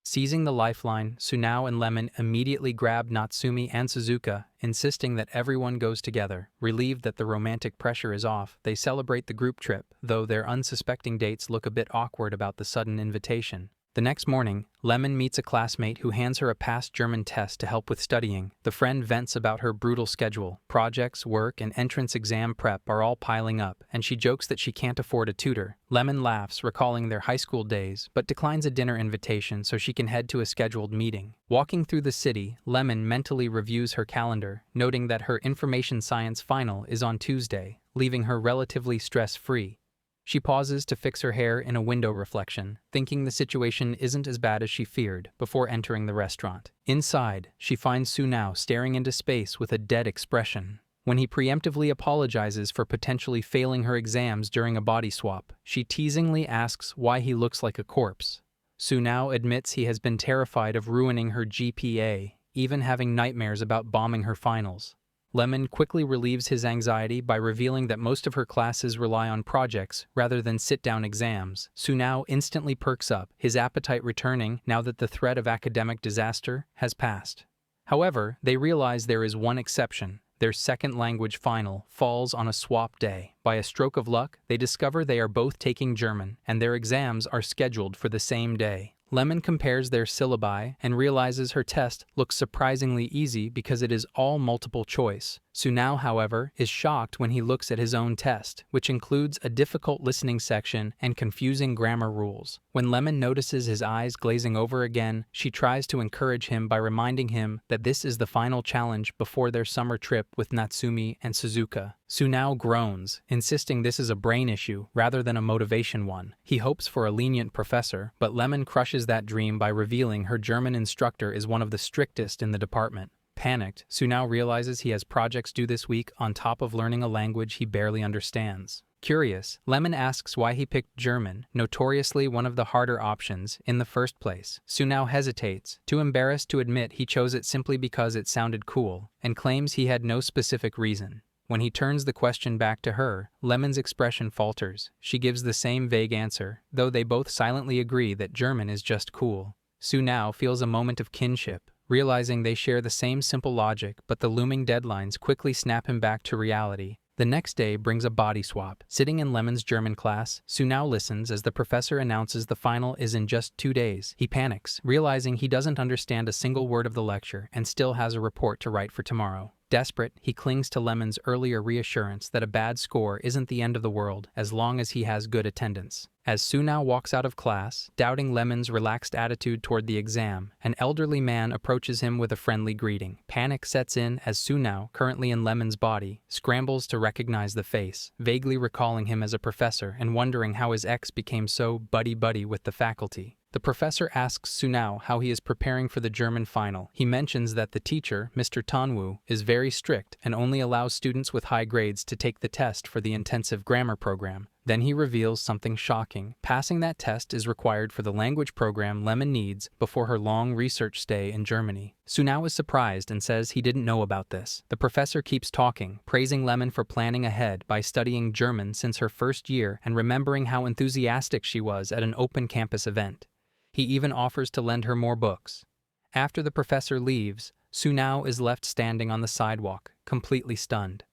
Seizing the lifeline, Sunao and Lemon immediately grab Natsumi and Suzuka, insisting that everyone goes together. Relieved that the romantic pressure is off, they celebrate the group trip, though their unsuspecting dates look a bit awkward about the sudden invitation. The next morning, Lemon meets a classmate who hands her a past German test to help with studying. The friend vents about her brutal schedule. Projects, work, and entrance exam prep are all piling up, and she jokes that she can't afford a tutor. Lemon laughs, recalling their high school days, but declines a dinner invitation so she can head to a scheduled meeting. Walking through the city, Lemon mentally reviews her calendar, noting that her information science final is on Tuesday, leaving her relatively stress-free. She pauses to fix her hair in a window reflection, thinking the situation isn't as bad as she feared, before entering the restaurant. Inside, she finds Sunao staring into space with a dead expression. When he preemptively apologizes for potentially failing her exams during a body swap, she teasingly asks why he looks like a corpse. Sunao admits he has been terrified of ruining her GPA, even having nightmares about bombing her finals. Lemon quickly relieves his anxiety by revealing that most of her classes rely on projects rather than sit-down exams. Sunao instantly perks up, his appetite returning now that the threat of academic disaster has passed. However, they realize there is one exception. Their second language final falls on a swap day. By a stroke of luck, they discover they are both taking German, and their exams are scheduled for the same day. Lemon compares their syllabi and realizes her test looks surprisingly easy because it is all multiple choice. Sunao, however, is shocked when he looks at his own test, which includes a difficult listening section and confusing grammar rules. When Lemon notices his eyes glazing over again, she tries to encourage him by reminding him that this is the final challenge before their summer trip with Natsumi and Suzuka. Sunao groans, insisting this is a brain issue rather than a motivation one. He hopes for a lenient professor, but Lemon crushes that dream by revealing her German instructor is one of the strictest in the department. Panicked, Sunao realizes he has projects due this week on top of learning a language he barely understands. Curious, Lemon asks why he picked German, notoriously one of the harder options, in the first place. Sunao hesitates, too embarrassed to admit he chose it simply because it sounded cool, and claims he had no specific reason. When he turns the question back to her, Lemon's expression falters. She gives the same vague answer, though they both silently agree that German is just cool. Sunao feels a moment of kinship, realizing they share the same simple logic, but the looming deadlines quickly snap him back to reality. The next day brings a body swap. Sitting in Lemon's German class, Sunao listens as the professor announces the final is in just 2 days. He panics, realizing he doesn't understand a single word of the lecture and still has a report to write for tomorrow. Desperate, he clings to Lemon's earlier reassurance that a bad score isn't the end of the world as long as he has good attendance. As Sunao walks out of class, doubting Lemon's relaxed attitude toward the exam, an elderly man approaches him with a friendly greeting. Panic sets in as Sunao, currently in Lemon's body, scrambles to recognize the face, vaguely recalling him as a professor and wondering how his ex became so buddy-buddy with the faculty. The professor asks Sunao how he is preparing for the German final. He mentions that the teacher, Mr. Tanwu, is very strict and only allows students with high grades to take the test for the intensive grammar program. Then he reveals something shocking. Passing that test is required for the language program Lemon needs before her long research stay in Germany. Sunao is surprised and says he didn't know about this. The professor keeps talking, praising Lemon for planning ahead by studying German since her first year and remembering how enthusiastic she was at an open campus event. He even offers to lend her more books. After the professor leaves, Sunao is left standing on the sidewalk, completely stunned.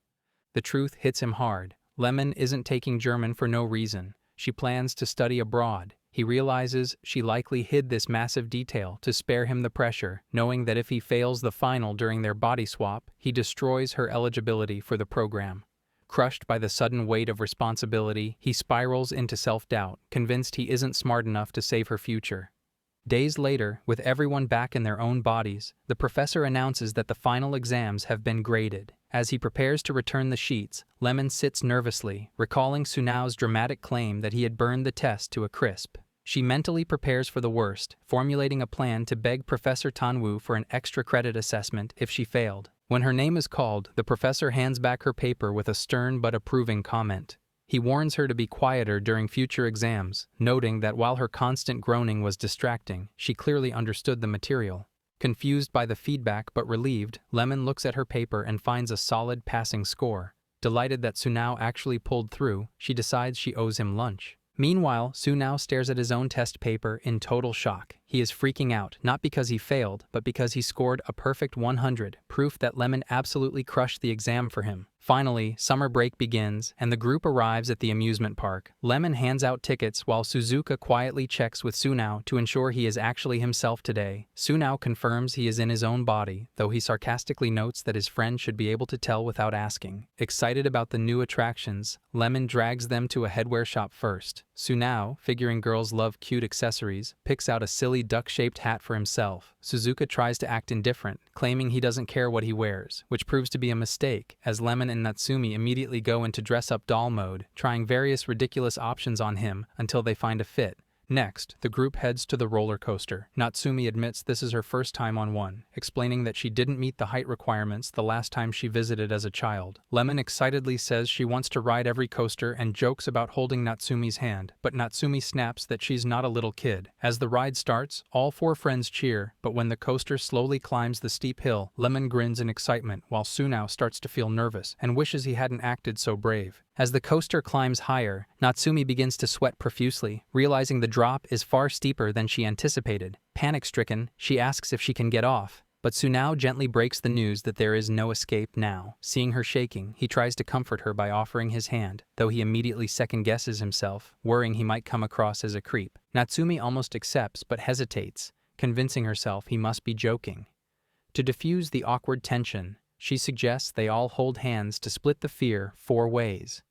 The truth hits him hard. Lemon isn't taking German for no reason. She plans to study abroad. He realizes she likely hid this massive detail to spare him the pressure, knowing that if he fails the final during their body swap, he destroys her eligibility for the program. Crushed by the sudden weight of responsibility, he spirals into self-doubt, convinced he isn't smart enough to save her future. Days later, with everyone back in their own bodies, the professor announces that the final exams have been graded. As he prepares to return the sheets, Lemon sits nervously, recalling Sunao's dramatic claim that he had burned the test to a crisp. She mentally prepares for the worst, formulating a plan to beg Professor Tanwu for an extra credit assessment if she failed. When her name is called, the professor hands back her paper with a stern but approving comment. He warns her to be quieter during future exams, noting that while her constant groaning was distracting, she clearly understood the material. Confused by the feedback but relieved, Lemon looks at her paper and finds a solid passing score. Delighted that Sunao actually pulled through, she decides she owes him lunch. Meanwhile, Sunao stares at his own test paper in total shock. He is freaking out, not because he failed, but because he scored a perfect 100, proof that Lemon absolutely crushed the exam for him. Finally, summer break begins, and the group arrives at the amusement park. Lemon hands out tickets while Suzuka quietly checks with Sunao to ensure he is actually himself today. Sunao confirms he is in his own body, though he sarcastically notes that his friend should be able to tell without asking. Excited about the new attractions, Lemon drags them to a headwear shop first. Sunao, figuring girls love cute accessories, picks out a silly duck-shaped hat for himself. Suzuka tries to act indifferent, claiming he doesn't care what he wears, which proves to be a mistake, as Lemon and Natsumi immediately go into dress-up doll mode, trying various ridiculous options on him until they find a fit. Next, the group heads to the roller coaster. Natsumi admits this is her first time on one, explaining that she didn't meet the height requirements the last time she visited as a child. Lemon excitedly says she wants to ride every coaster and jokes about holding Natsumi's hand, but Natsumi snaps that she's not a little kid. As the ride starts, all four friends cheer, but when the coaster slowly climbs the steep hill, Lemon grins in excitement while Sunao starts to feel nervous and wishes he hadn't acted so brave. As the coaster climbs higher, Natsumi begins to sweat profusely, realizing the drop is far steeper than she anticipated. Panic-stricken, she asks if she can get off, but Sunao gently breaks the news that there is no escape now. Seeing her shaking, he tries to comfort her by offering his hand, though he immediately second-guesses himself, worrying he might come across as a creep. Natsumi almost accepts but hesitates, convincing herself he must be joking. To diffuse the awkward tension, She suggests they all hold hands to split the fear 4 ways.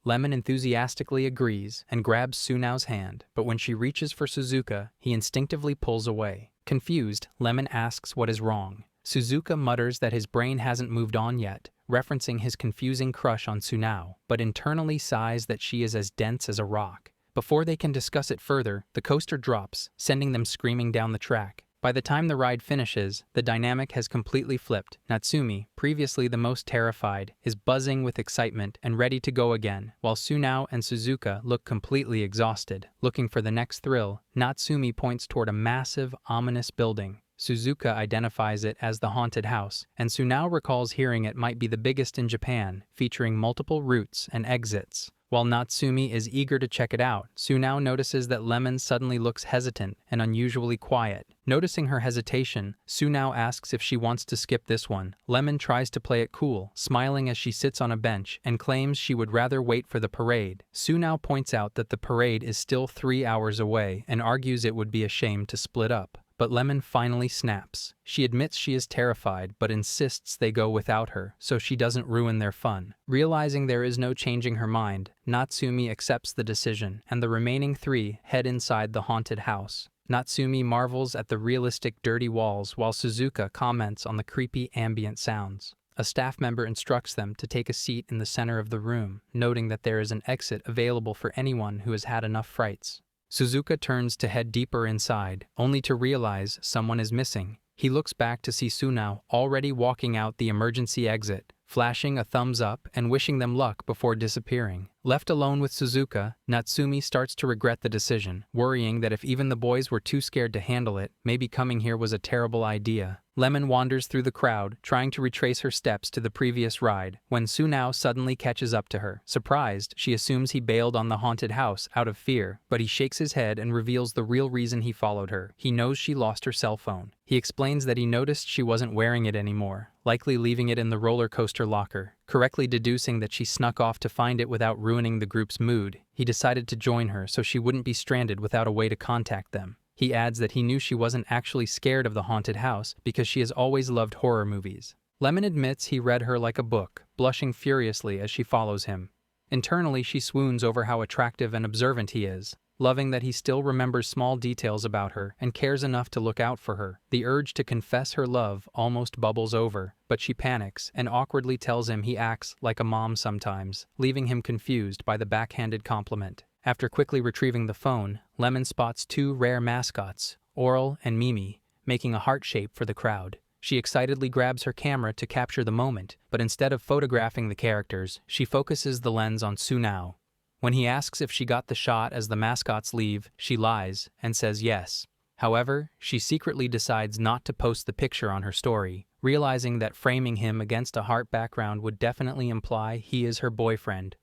Lemon enthusiastically agrees and grabs Sunao's hand, but when she reaches for Suzuka, he instinctively pulls away. Confused, Lemon asks what is wrong. Suzuka mutters that his brain hasn't moved on yet, referencing his confusing crush on Sunao, but internally sighs that she is as dense as a rock. Before they can discuss it further, the coaster drops, sending them screaming down the track. By the time the ride finishes, the dynamic has completely flipped. Natsumi, previously the most terrified, is buzzing with excitement and ready to go again, while Sunao and Suzuka look completely exhausted. Looking for the next thrill, Natsumi points toward a massive, ominous building. Suzuka identifies it as the haunted house, and Sunao recalls hearing it might be the biggest in Japan, featuring multiple routes and exits. While Natsumi is eager to check it out, Sunao notices that Lemon suddenly looks hesitant and unusually quiet. Noticing her hesitation, Sunao asks if she wants to skip this one. Lemon tries to play it cool, smiling as she sits on a bench, and claims she would rather wait for the parade. Sunao points out that the parade is still 3 hours away and argues it would be a shame to split up. But Lemon finally snaps. She admits she is terrified, but insists they go without her, so she doesn't ruin their fun. Realizing there is no changing her mind, Natsumi accepts the decision, and the remaining 3 head inside the haunted house. Natsumi marvels at the realistic dirty walls, while Suzuka comments on the creepy ambient sounds. A staff member instructs them to take a seat in the center of the room, noting that there is an exit available for anyone who has had enough frights. Suzuka turns to head deeper inside, only to realize someone is missing. He looks back to see Sunao already walking out the emergency exit, flashing a thumbs up and wishing them luck before disappearing. Left alone with Suzuka, Natsumi starts to regret the decision, worrying that if even the boys were too scared to handle it, maybe coming here was a terrible idea. Lemon wanders through the crowd, trying to retrace her steps to the previous ride, when Sunao suddenly catches up to her. Surprised, she assumes he bailed on the haunted house out of fear, but he shakes his head and reveals the real reason he followed her. He knows she lost her cell phone. He explains that he noticed she wasn't wearing it anymore, likely leaving it in the roller coaster locker. Correctly deducing that she snuck off to find it without ruining the group's mood, he decided to join her so she wouldn't be stranded without a way to contact them. He adds that he knew she wasn't actually scared of the haunted house because she has always loved horror movies. Lemon admits he read her like a book, blushing furiously as she follows him. Internally, she swoons over how attractive and observant he is, loving that he still remembers small details about her and cares enough to look out for her. The urge to confess her love almost bubbles over, but she panics and awkwardly tells him he acts like a mom sometimes, leaving him confused by the backhanded compliment. After quickly retrieving the phone, Lemon spots 2 rare mascots, Oral and Mimi, making a heart shape for the crowd. She excitedly grabs her camera to capture the moment, but instead of photographing the characters, she focuses the lens on Sunao. When he asks if she got the shot as the mascots leave, she lies and says yes. However, she secretly decides not to post the picture on her story, realizing that framing him against a heart background would definitely imply he is her boyfriend.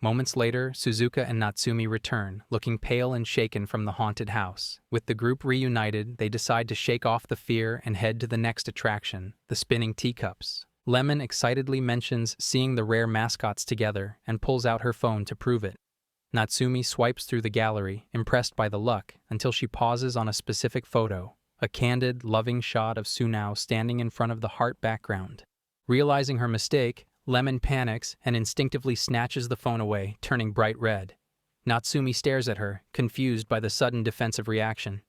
Moments later, Suzuka and Natsumi return, looking pale and shaken from the haunted house. With the group reunited, they decide to shake off the fear and head to the next attraction, the spinning teacups. Lemon excitedly mentions seeing the rare mascots together and pulls out her phone to prove it. Natsumi swipes through the gallery, impressed by the luck, until she pauses on a specific photo, a candid, loving shot of Sunao standing in front of the heart background. Realizing her mistake, Lemon panics and instinctively snatches the phone away, turning bright red. Natsumi stares at her, confused by the sudden defensive reaction.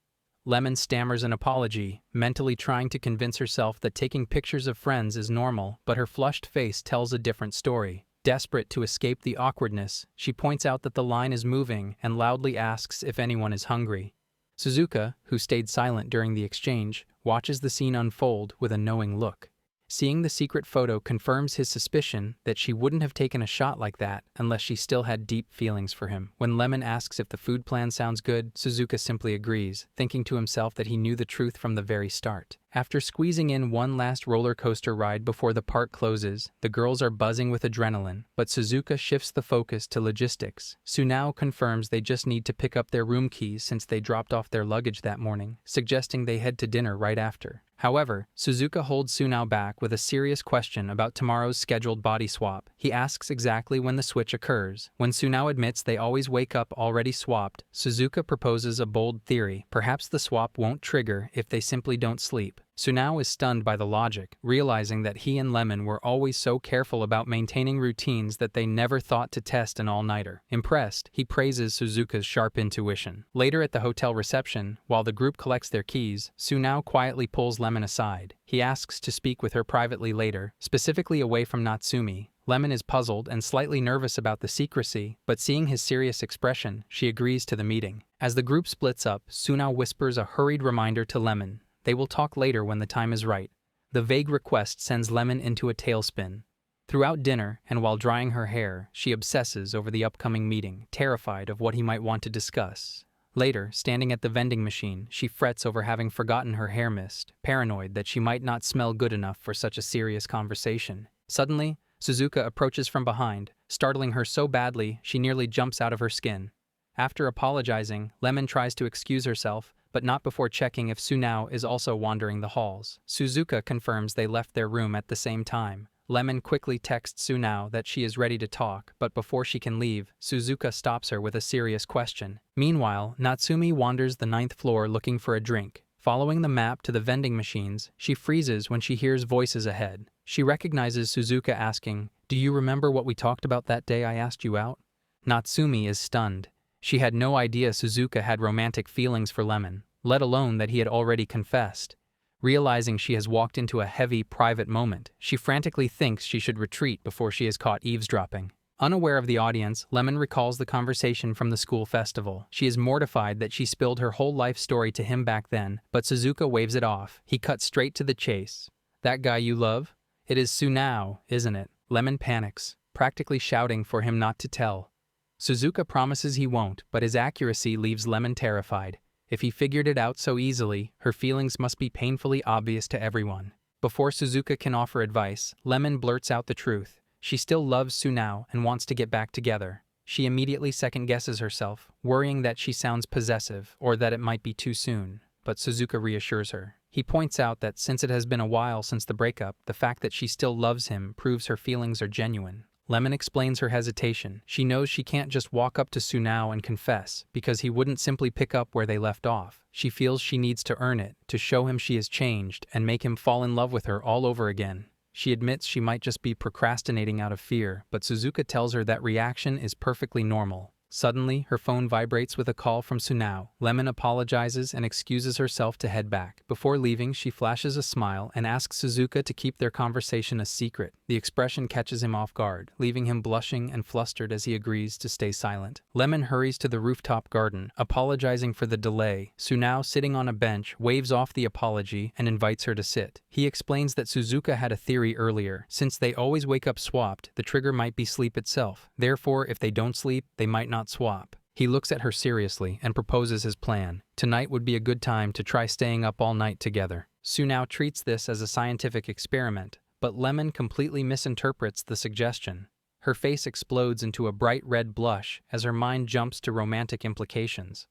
Lemon stammers an apology, mentally trying to convince herself that taking pictures of friends is normal, but her flushed face tells a different story. Desperate to escape the awkwardness, she points out that the line is moving and loudly asks if anyone is hungry. Suzuka, who stayed silent during the exchange, watches the scene unfold with a knowing look. Seeing the secret photo confirms his suspicion that she wouldn't have taken a shot like that unless she still had deep feelings for him. When Lemon asks if the food plan sounds good, Suzuka simply agrees, thinking to himself that he knew the truth from the very start. After squeezing in one last roller coaster ride before the park closes, the girls are buzzing with adrenaline, but Suzuka shifts the focus to logistics. Sunao confirms they just need to pick up their room keys since they dropped off their luggage that morning, suggesting they head to dinner right after. However, Suzuka holds Sunao back with a serious question about tomorrow's scheduled body swap. He asks exactly when the switch occurs. When Sunao admits they always wake up already swapped, Suzuka proposes a bold theory. Perhaps the swap won't trigger if they simply don't sleep. Sunao is stunned by the logic, realizing that he and Lemon were always so careful about maintaining routines that they never thought to test an all-nighter. Impressed, he praises Suzuka's sharp intuition. Later at the hotel reception, while the group collects their keys, Sunao quietly pulls Lemon aside. He asks to speak with her privately later, specifically away from Natsumi. Lemon is puzzled and slightly nervous about the secrecy, but seeing his serious expression, she agrees to the meeting. As the group splits up, Sunao whispers a hurried reminder to Lemon. They will talk later when the time is right. The vague request sends Lemon into a tailspin. Throughout dinner, and while drying her hair, she obsesses over the upcoming meeting, terrified of what he might want to discuss. Later, standing at the vending machine, she frets over having forgotten her hair mist, paranoid that she might not smell good enough for such a serious conversation. Suddenly, Suzuka approaches from behind, startling her so badly she nearly jumps out of her skin. After apologizing, Lemon tries to excuse herself, but not before checking if Sunao is also wandering the halls. Suzuka confirms they left their room at the same time. Lemon quickly texts Sunao that she is ready to talk, but before she can leave, Suzuka stops her with a serious question. Meanwhile, Natsumi wanders the 9th floor looking for a drink. Following the map to the vending machines, she freezes when she hears voices ahead. She recognizes Suzuka asking, "Do you remember what we talked about that day I asked you out?" Natsumi is stunned. She had no idea Suzuka had romantic feelings for Lemon, let alone that he had already confessed. Realizing she has walked into a heavy, private moment, she frantically thinks she should retreat before she is caught eavesdropping. Unaware of the audience, Lemon recalls the conversation from the school festival. She is mortified that she spilled her whole life story to him back then, but Suzuka waves it off. He cuts straight to the chase. "That guy you love? It is Sunao, isn't it?" Lemon panics, practically shouting for him not to tell. Suzuka promises he won't, but his accuracy leaves Lemon terrified. If he figured it out so easily, her feelings must be painfully obvious to everyone. Before Suzuka can offer advice, Lemon blurts out the truth. She still loves Sunao and wants to get back together. She immediately second-guesses herself, worrying that she sounds possessive or that it might be too soon, but Suzuka reassures her. He points out that since it has been a while since the breakup, the fact that she still loves him proves her feelings are genuine. Lemon explains her hesitation. She knows she can't just walk up to Sunao and confess, because he wouldn't simply pick up where they left off. She feels she needs to earn it, to show him she has changed, and make him fall in love with her all over again. She admits she might just be procrastinating out of fear, but Suzuka tells her that reaction is perfectly normal. Suddenly, her phone vibrates with a call from Sunao. Lemon apologizes and excuses herself to head back. Before leaving, she flashes a smile and asks Suzuka to keep their conversation a secret. The expression catches him off guard, leaving him blushing and flustered as he agrees to stay silent. Lemon hurries to the rooftop garden, apologizing for the delay. Sunao, sitting on a bench, waves off the apology and invites her to sit. He explains that Suzuka had a theory earlier. Since they always wake up swapped, the trigger might be sleep itself. Therefore, if they don't sleep, they might not swap. He looks at her seriously and proposes his plan. Tonight would be a good time to try staying up all night together. Sunao treats this as a scientific experiment, but Lemon completely misinterprets the suggestion. Her face explodes into a bright red blush as her mind jumps to romantic implications.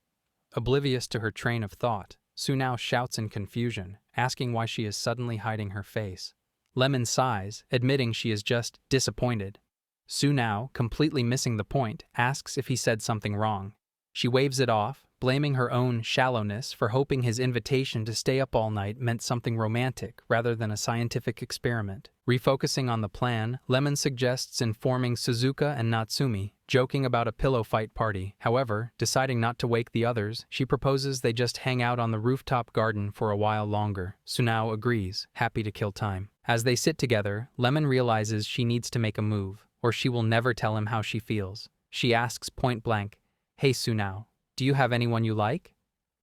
Oblivious to her train of thought, Sunao shouts in confusion, asking why she is suddenly hiding her face. Lemon sighs, admitting she is just disappointed. Sunao, completely missing the point, asks if he said something wrong. She waves it off, blaming her own shallowness for hoping his invitation to stay up all night meant something romantic rather than a scientific experiment. Refocusing on the plan, Lemon suggests informing Suzuka and Natsumi, joking about a pillow fight party. However, deciding not to wake the others, she proposes they just hang out on the rooftop garden for a while longer. Sunao agrees, happy to kill time. As they sit together, Lemon realizes she needs to make a move, or she will never tell him how she feels. She asks point blank, "Hey Sunao, do you have anyone you like?"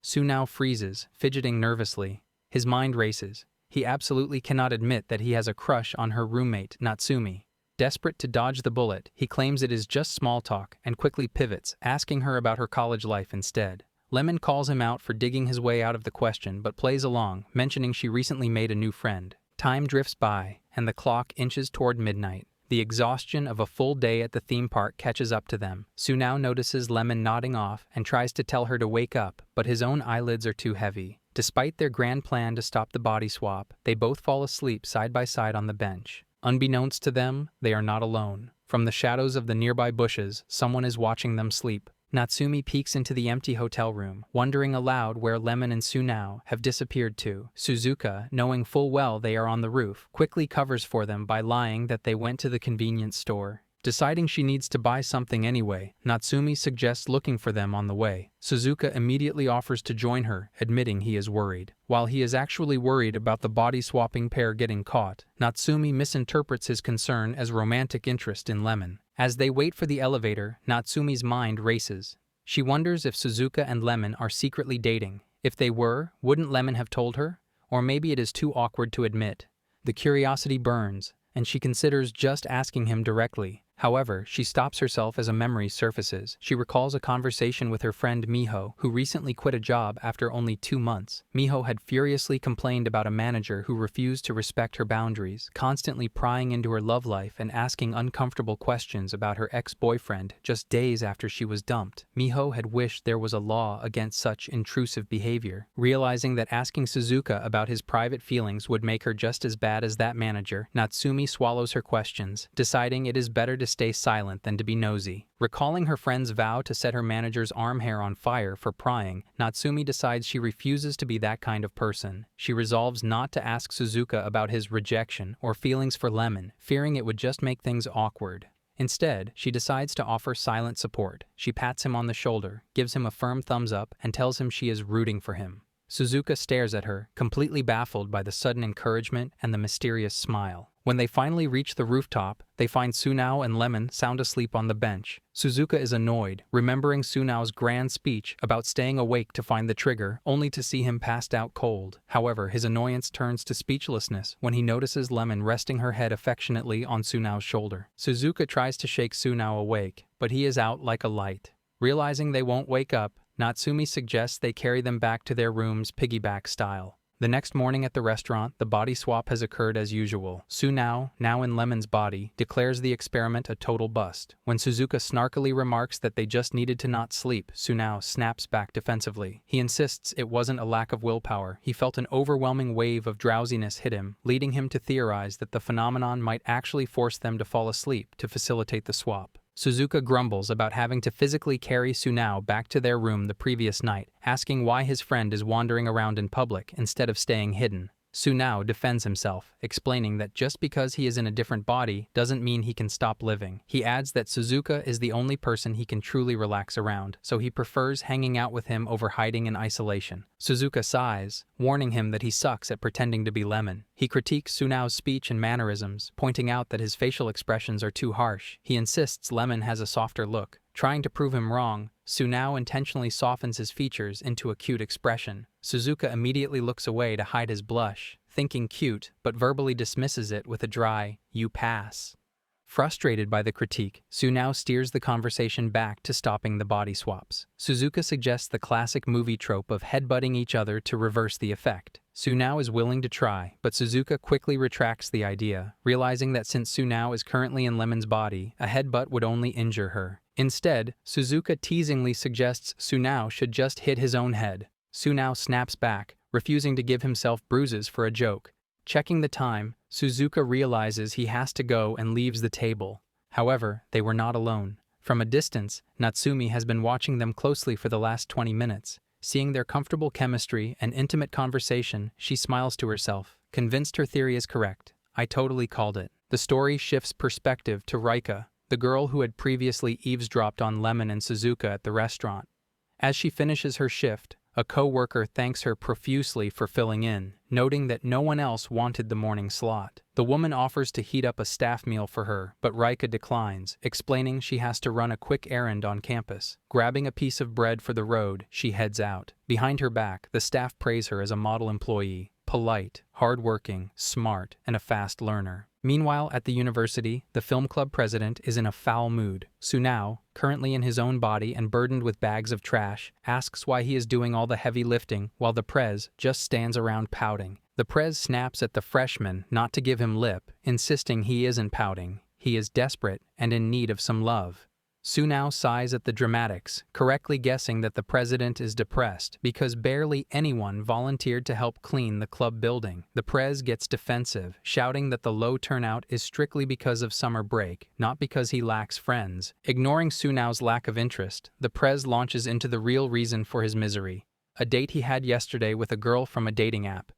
Sunao freezes, fidgeting nervously. His mind races. He absolutely cannot admit that he has a crush on her roommate, Natsumi. Desperate to dodge the bullet, he claims it is just small talk and quickly pivots, asking her about her college life instead. Lemon calls him out for digging his way out of the question but plays along, mentioning she recently made a new friend. Time drifts by, and the clock inches toward midnight. The exhaustion of a full day at the theme park catches up to them. Sunao notices Lemon nodding off and tries to tell her to wake up, but his own eyelids are too heavy. Despite their grand plan to stop the body swap, they both fall asleep side by side on the bench. Unbeknownst to them, they are not alone. From the shadows of the nearby bushes, someone is watching them sleep. Natsumi peeks into the empty hotel room, wondering aloud where Lemon and Sunao have disappeared to. Suzuka, knowing full well they are on the roof, quickly covers for them by lying that they went to the convenience store. Deciding she needs to buy something anyway, Natsumi suggests looking for them on the way. Suzuka immediately offers to join her, admitting he is worried. While he is actually worried about the body-swapping pair getting caught, Natsumi misinterprets his concern as romantic interest in Lemon. As they wait for the elevator, Natsumi's mind races. She wonders if Suzuka and Lemon are secretly dating. If they were, wouldn't Lemon have told her? Or maybe it is too awkward to admit. The curiosity burns, and she considers just asking him directly. However, she stops herself as a memory surfaces. She recalls a conversation with her friend Miho, who recently quit a job after only 2 months. Miho had furiously complained about a manager who refused to respect her boundaries, constantly prying into her love life and asking uncomfortable questions about her ex-boyfriend just days after she was dumped. Miho had wished there was a law against such intrusive behavior. Realizing that asking Suzuka about his private feelings would make her just as bad as that manager, Natsumi swallows her questions, deciding it is better to stay silent than to be nosy. Recalling her friend's vow to set her manager's arm hair on fire for prying, Natsumi decides she refuses to be that kind of person. She resolves not to ask Suzuka about his rejection or feelings for Lemon, fearing it would just make things awkward. Instead, she decides to offer silent support. She pats him on the shoulder, gives him a firm thumbs up, and tells him she is rooting for him. Suzuka stares at her, completely baffled by the sudden encouragement and the mysterious smile. When they finally reach the rooftop, they find Sunao and Lemon sound asleep on the bench. Suzuka is annoyed, remembering Sunao's grand speech about staying awake to find the trigger, only to see him passed out cold. However, his annoyance turns to speechlessness when he notices Lemon resting her head affectionately on Sunao's shoulder. Suzuka tries to shake Sunao awake, but he is out like a light. Realizing they won't wake up, Natsumi suggests they carry them back to their rooms piggyback style. The next morning at the restaurant, the body swap has occurred as usual. Sunao, now in Lemon's body, declares the experiment a total bust. When Suzuka snarkily remarks that they just needed to not sleep, Sunao snaps back defensively. He insists it wasn't a lack of willpower. He felt an overwhelming wave of drowsiness hit him, leading him to theorize that the phenomenon might actually force them to fall asleep to facilitate the swap. Suzuka grumbles about having to physically carry Sunao back to their room the previous night, asking why his friend is wandering around in public instead of staying hidden. Sunao defends himself, explaining that just because he is in a different body doesn't mean he can stop living. He adds that Suzuka is the only person he can truly relax around, so he prefers hanging out with him over hiding in isolation. Suzuka sighs, warning him that he sucks at pretending to be Lemon. He critiques Sunao's speech and mannerisms, pointing out that his facial expressions are too harsh. He insists Lemon has a softer look. Trying to prove him wrong, Sunao intentionally softens his features into a cute expression. Suzuka immediately looks away to hide his blush, thinking cute, but verbally dismisses it with a dry, "You pass." Frustrated by the critique, Sunao steers the conversation back to stopping the body swaps. Suzuka suggests the classic movie trope of headbutting each other to reverse the effect. Sunao is willing to try, but Suzuka quickly retracts the idea, realizing that since Sunao is currently in Lemon's body, a headbutt would only injure her. Instead, Suzuka teasingly suggests Sunao should just hit his own head. Sunao snaps back, refusing to give himself bruises for a joke. Checking the time, Suzuka realizes he has to go and leaves the table. However, they were not alone. From a distance, Natsumi has been watching them closely for the last 20 minutes. Seeing their comfortable chemistry and intimate conversation, she smiles to herself, convinced her theory is correct. I totally called it. The story shifts perspective to Rika, the girl who had previously eavesdropped on Lemon and Suzuka at the restaurant. As she finishes her shift, a co-worker thanks her profusely for filling in, noting that no one else wanted the morning slot. The woman offers to heat up a staff meal for her, but Rika declines, explaining she has to run a quick errand on campus. Grabbing a piece of bread for the road, she heads out. Behind her back, the staff praise her as a model employee, polite, hardworking, smart, and a fast learner. Meanwhile, at the university, the film club president is in a foul mood. Sunao, currently in his own body and burdened with bags of trash, asks why he is doing all the heavy lifting while the prez just stands around pouting. The prez snaps at the freshman not to give him lip, insisting he isn't pouting. He is desperate and in need of some love. Sunao sighs at the dramatics, correctly guessing that the president is depressed because barely anyone volunteered to help clean the club building. The prez gets defensive, shouting that the low turnout is strictly because of summer break, not because he lacks friends. Ignoring Sunao's lack of interest, the prez launches into the real reason for his misery: a date he had yesterday with a girl from a dating app.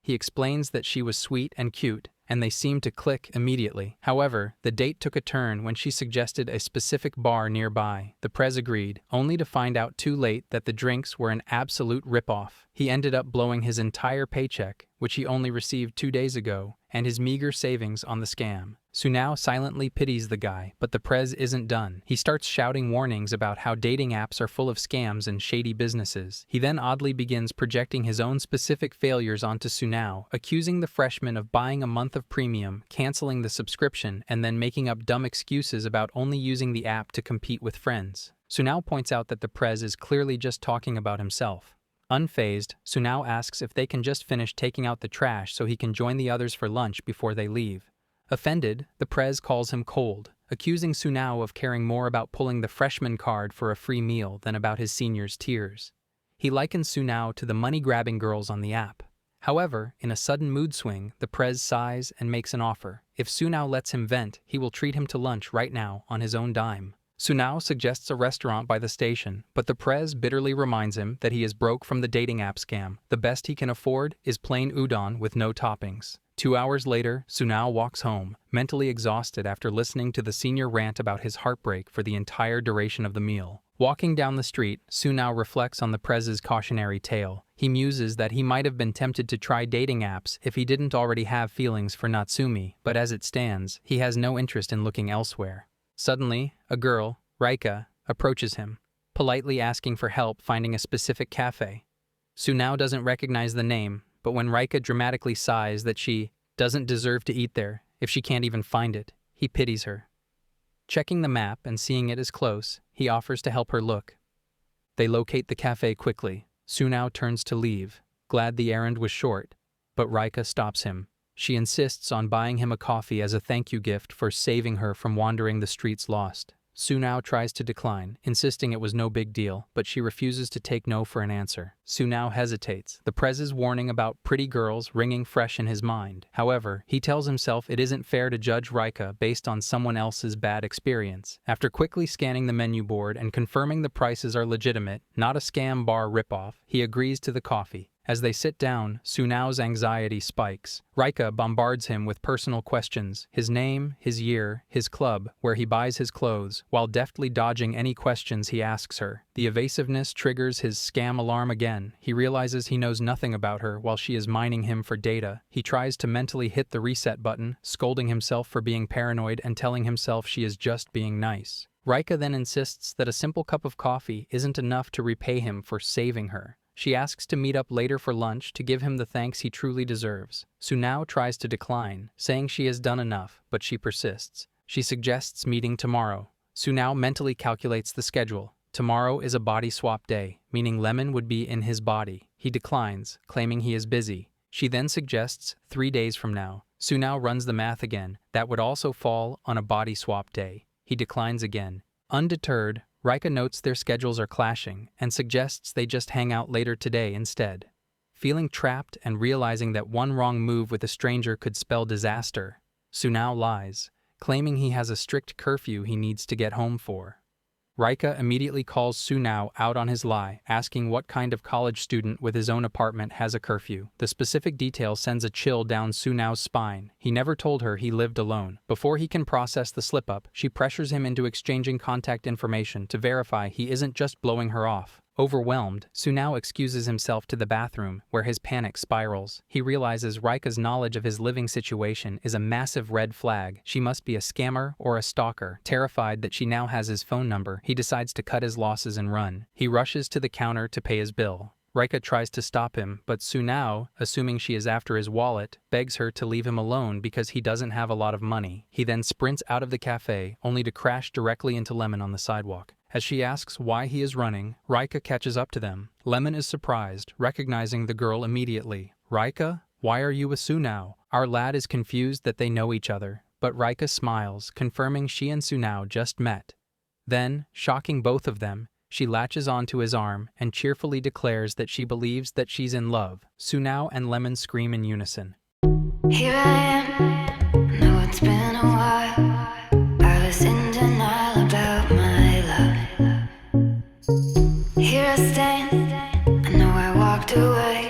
He explains that she was sweet and cute, and they seemed to click immediately. However, the date took a turn when she suggested a specific bar nearby. The prez agreed, only to find out too late that the drinks were an absolute ripoff. He ended up blowing his entire paycheck, which he only received 2 days ago, and his meager savings on the scam. Sunao silently pities the guy, but the prez isn't done. He starts shouting warnings about how dating apps are full of scams and shady businesses. He then oddly begins projecting his own specific failures onto Sunao, accusing the freshman of buying a month of premium, canceling the subscription, and then making up dumb excuses about only using the app to compete with friends. Sunao points out that the prez is clearly just talking about himself. Unfazed, Sunao asks if they can just finish taking out the trash so he can join the others for lunch before they leave. Offended, the prez calls him cold, accusing Sunao of caring more about pulling the freshman card for a free meal than about his seniors' tears. He likens Sunao to the money-grabbing girls on the app. However, in a sudden mood swing, the prez sighs and makes an offer. If Sunao lets him vent, he will treat him to lunch right now on his own dime. Sunao suggests a restaurant by the station, but the prez bitterly reminds him that he is broke from the dating app scam. The best he can afford is plain udon with no toppings. 2 hours later, Sunao walks home, mentally exhausted after listening to the senior rant about his heartbreak for the entire duration of the meal. Walking down the street, Sunao reflects on the prez's cautionary tale. He muses that he might have been tempted to try dating apps if he didn't already have feelings for Natsumi, but as it stands, he has no interest in looking elsewhere. Suddenly, a girl, Rika, approaches him, politely asking for help finding a specific cafe. Sunao doesn't recognize the name, but when Rika dramatically sighs that she doesn't deserve to eat there if she can't even find it, he pities her. Checking the map and seeing it is close, he offers to help her look. They locate the cafe quickly. Sunao turns to leave, glad the errand was short, but Rika stops him. She insists on buying him a coffee as a thank you gift for saving her from wandering the streets lost. Sunao tries to decline, insisting it was no big deal, but she refuses to take no for an answer. Sunao hesitates, the prez's warning about pretty girls ringing fresh in his mind. However, he tells himself it isn't fair to judge Rika based on someone else's bad experience. After quickly scanning the menu board and confirming the prices are legitimate, not a scam bar ripoff, he agrees to the coffee. As they sit down, Sunao's anxiety spikes. Rika bombards him with personal questions: his name, his year, his club, where he buys his clothes, while deftly dodging any questions he asks her. The evasiveness triggers his scam alarm again. He realizes he knows nothing about her while she is mining him for data. He tries to mentally hit the reset button, scolding himself for being paranoid and telling himself she is just being nice. Rika then insists that a simple cup of coffee isn't enough to repay him for saving her. She asks to meet up later for lunch to give him the thanks he truly deserves. Sunao tries to decline, saying she has done enough, but she persists. She suggests meeting tomorrow. Sunao mentally calculates the schedule. Tomorrow is a body swap day, meaning Lemon would be in his body. He declines, claiming he is busy. She then suggests 3 days from now. Sunao runs the math again. That would also fall on a body swap day. He declines again. Undeterred, Rika notes their schedules are clashing and suggests they just hang out later today instead. Feeling trapped and realizing that one wrong move with a stranger could spell disaster, Sunao lies, claiming he has a strict curfew he needs to get home for. Rika immediately calls Sunao out on his lie, asking what kind of college student with his own apartment has a curfew. The specific detail sends a chill down Sunao's spine. He never told her he lived alone. Before he can process the slip-up, she pressures him into exchanging contact information to verify he isn't just blowing her off. Overwhelmed, Sunao excuses himself to the bathroom, where his panic spirals. He realizes Rika's knowledge of his living situation is a massive red flag. She must be a scammer or a stalker. Terrified that she now has his phone number, he decides to cut his losses and run. He rushes to the counter to pay his bill. Rika tries to stop him, but Sunao, assuming she is after his wallet, begs her to leave him alone because he doesn't have a lot of money. He then sprints out of the cafe, only to crash directly into Lemon on the sidewalk. As she asks why he is running, Rika catches up to them. Lemon is surprised, recognizing the girl immediately. "Rika, why are you with Sunao?" Our lad is confused that they know each other, but Rika smiles, confirming she and Sunao just met. Then, shocking both of them, she latches onto his arm and cheerfully declares that she believes that she's in love. Sunao and Lemon scream in unison. Here I am, know it's been a while. I was in denial about my love. Here I stand, I know I walked away.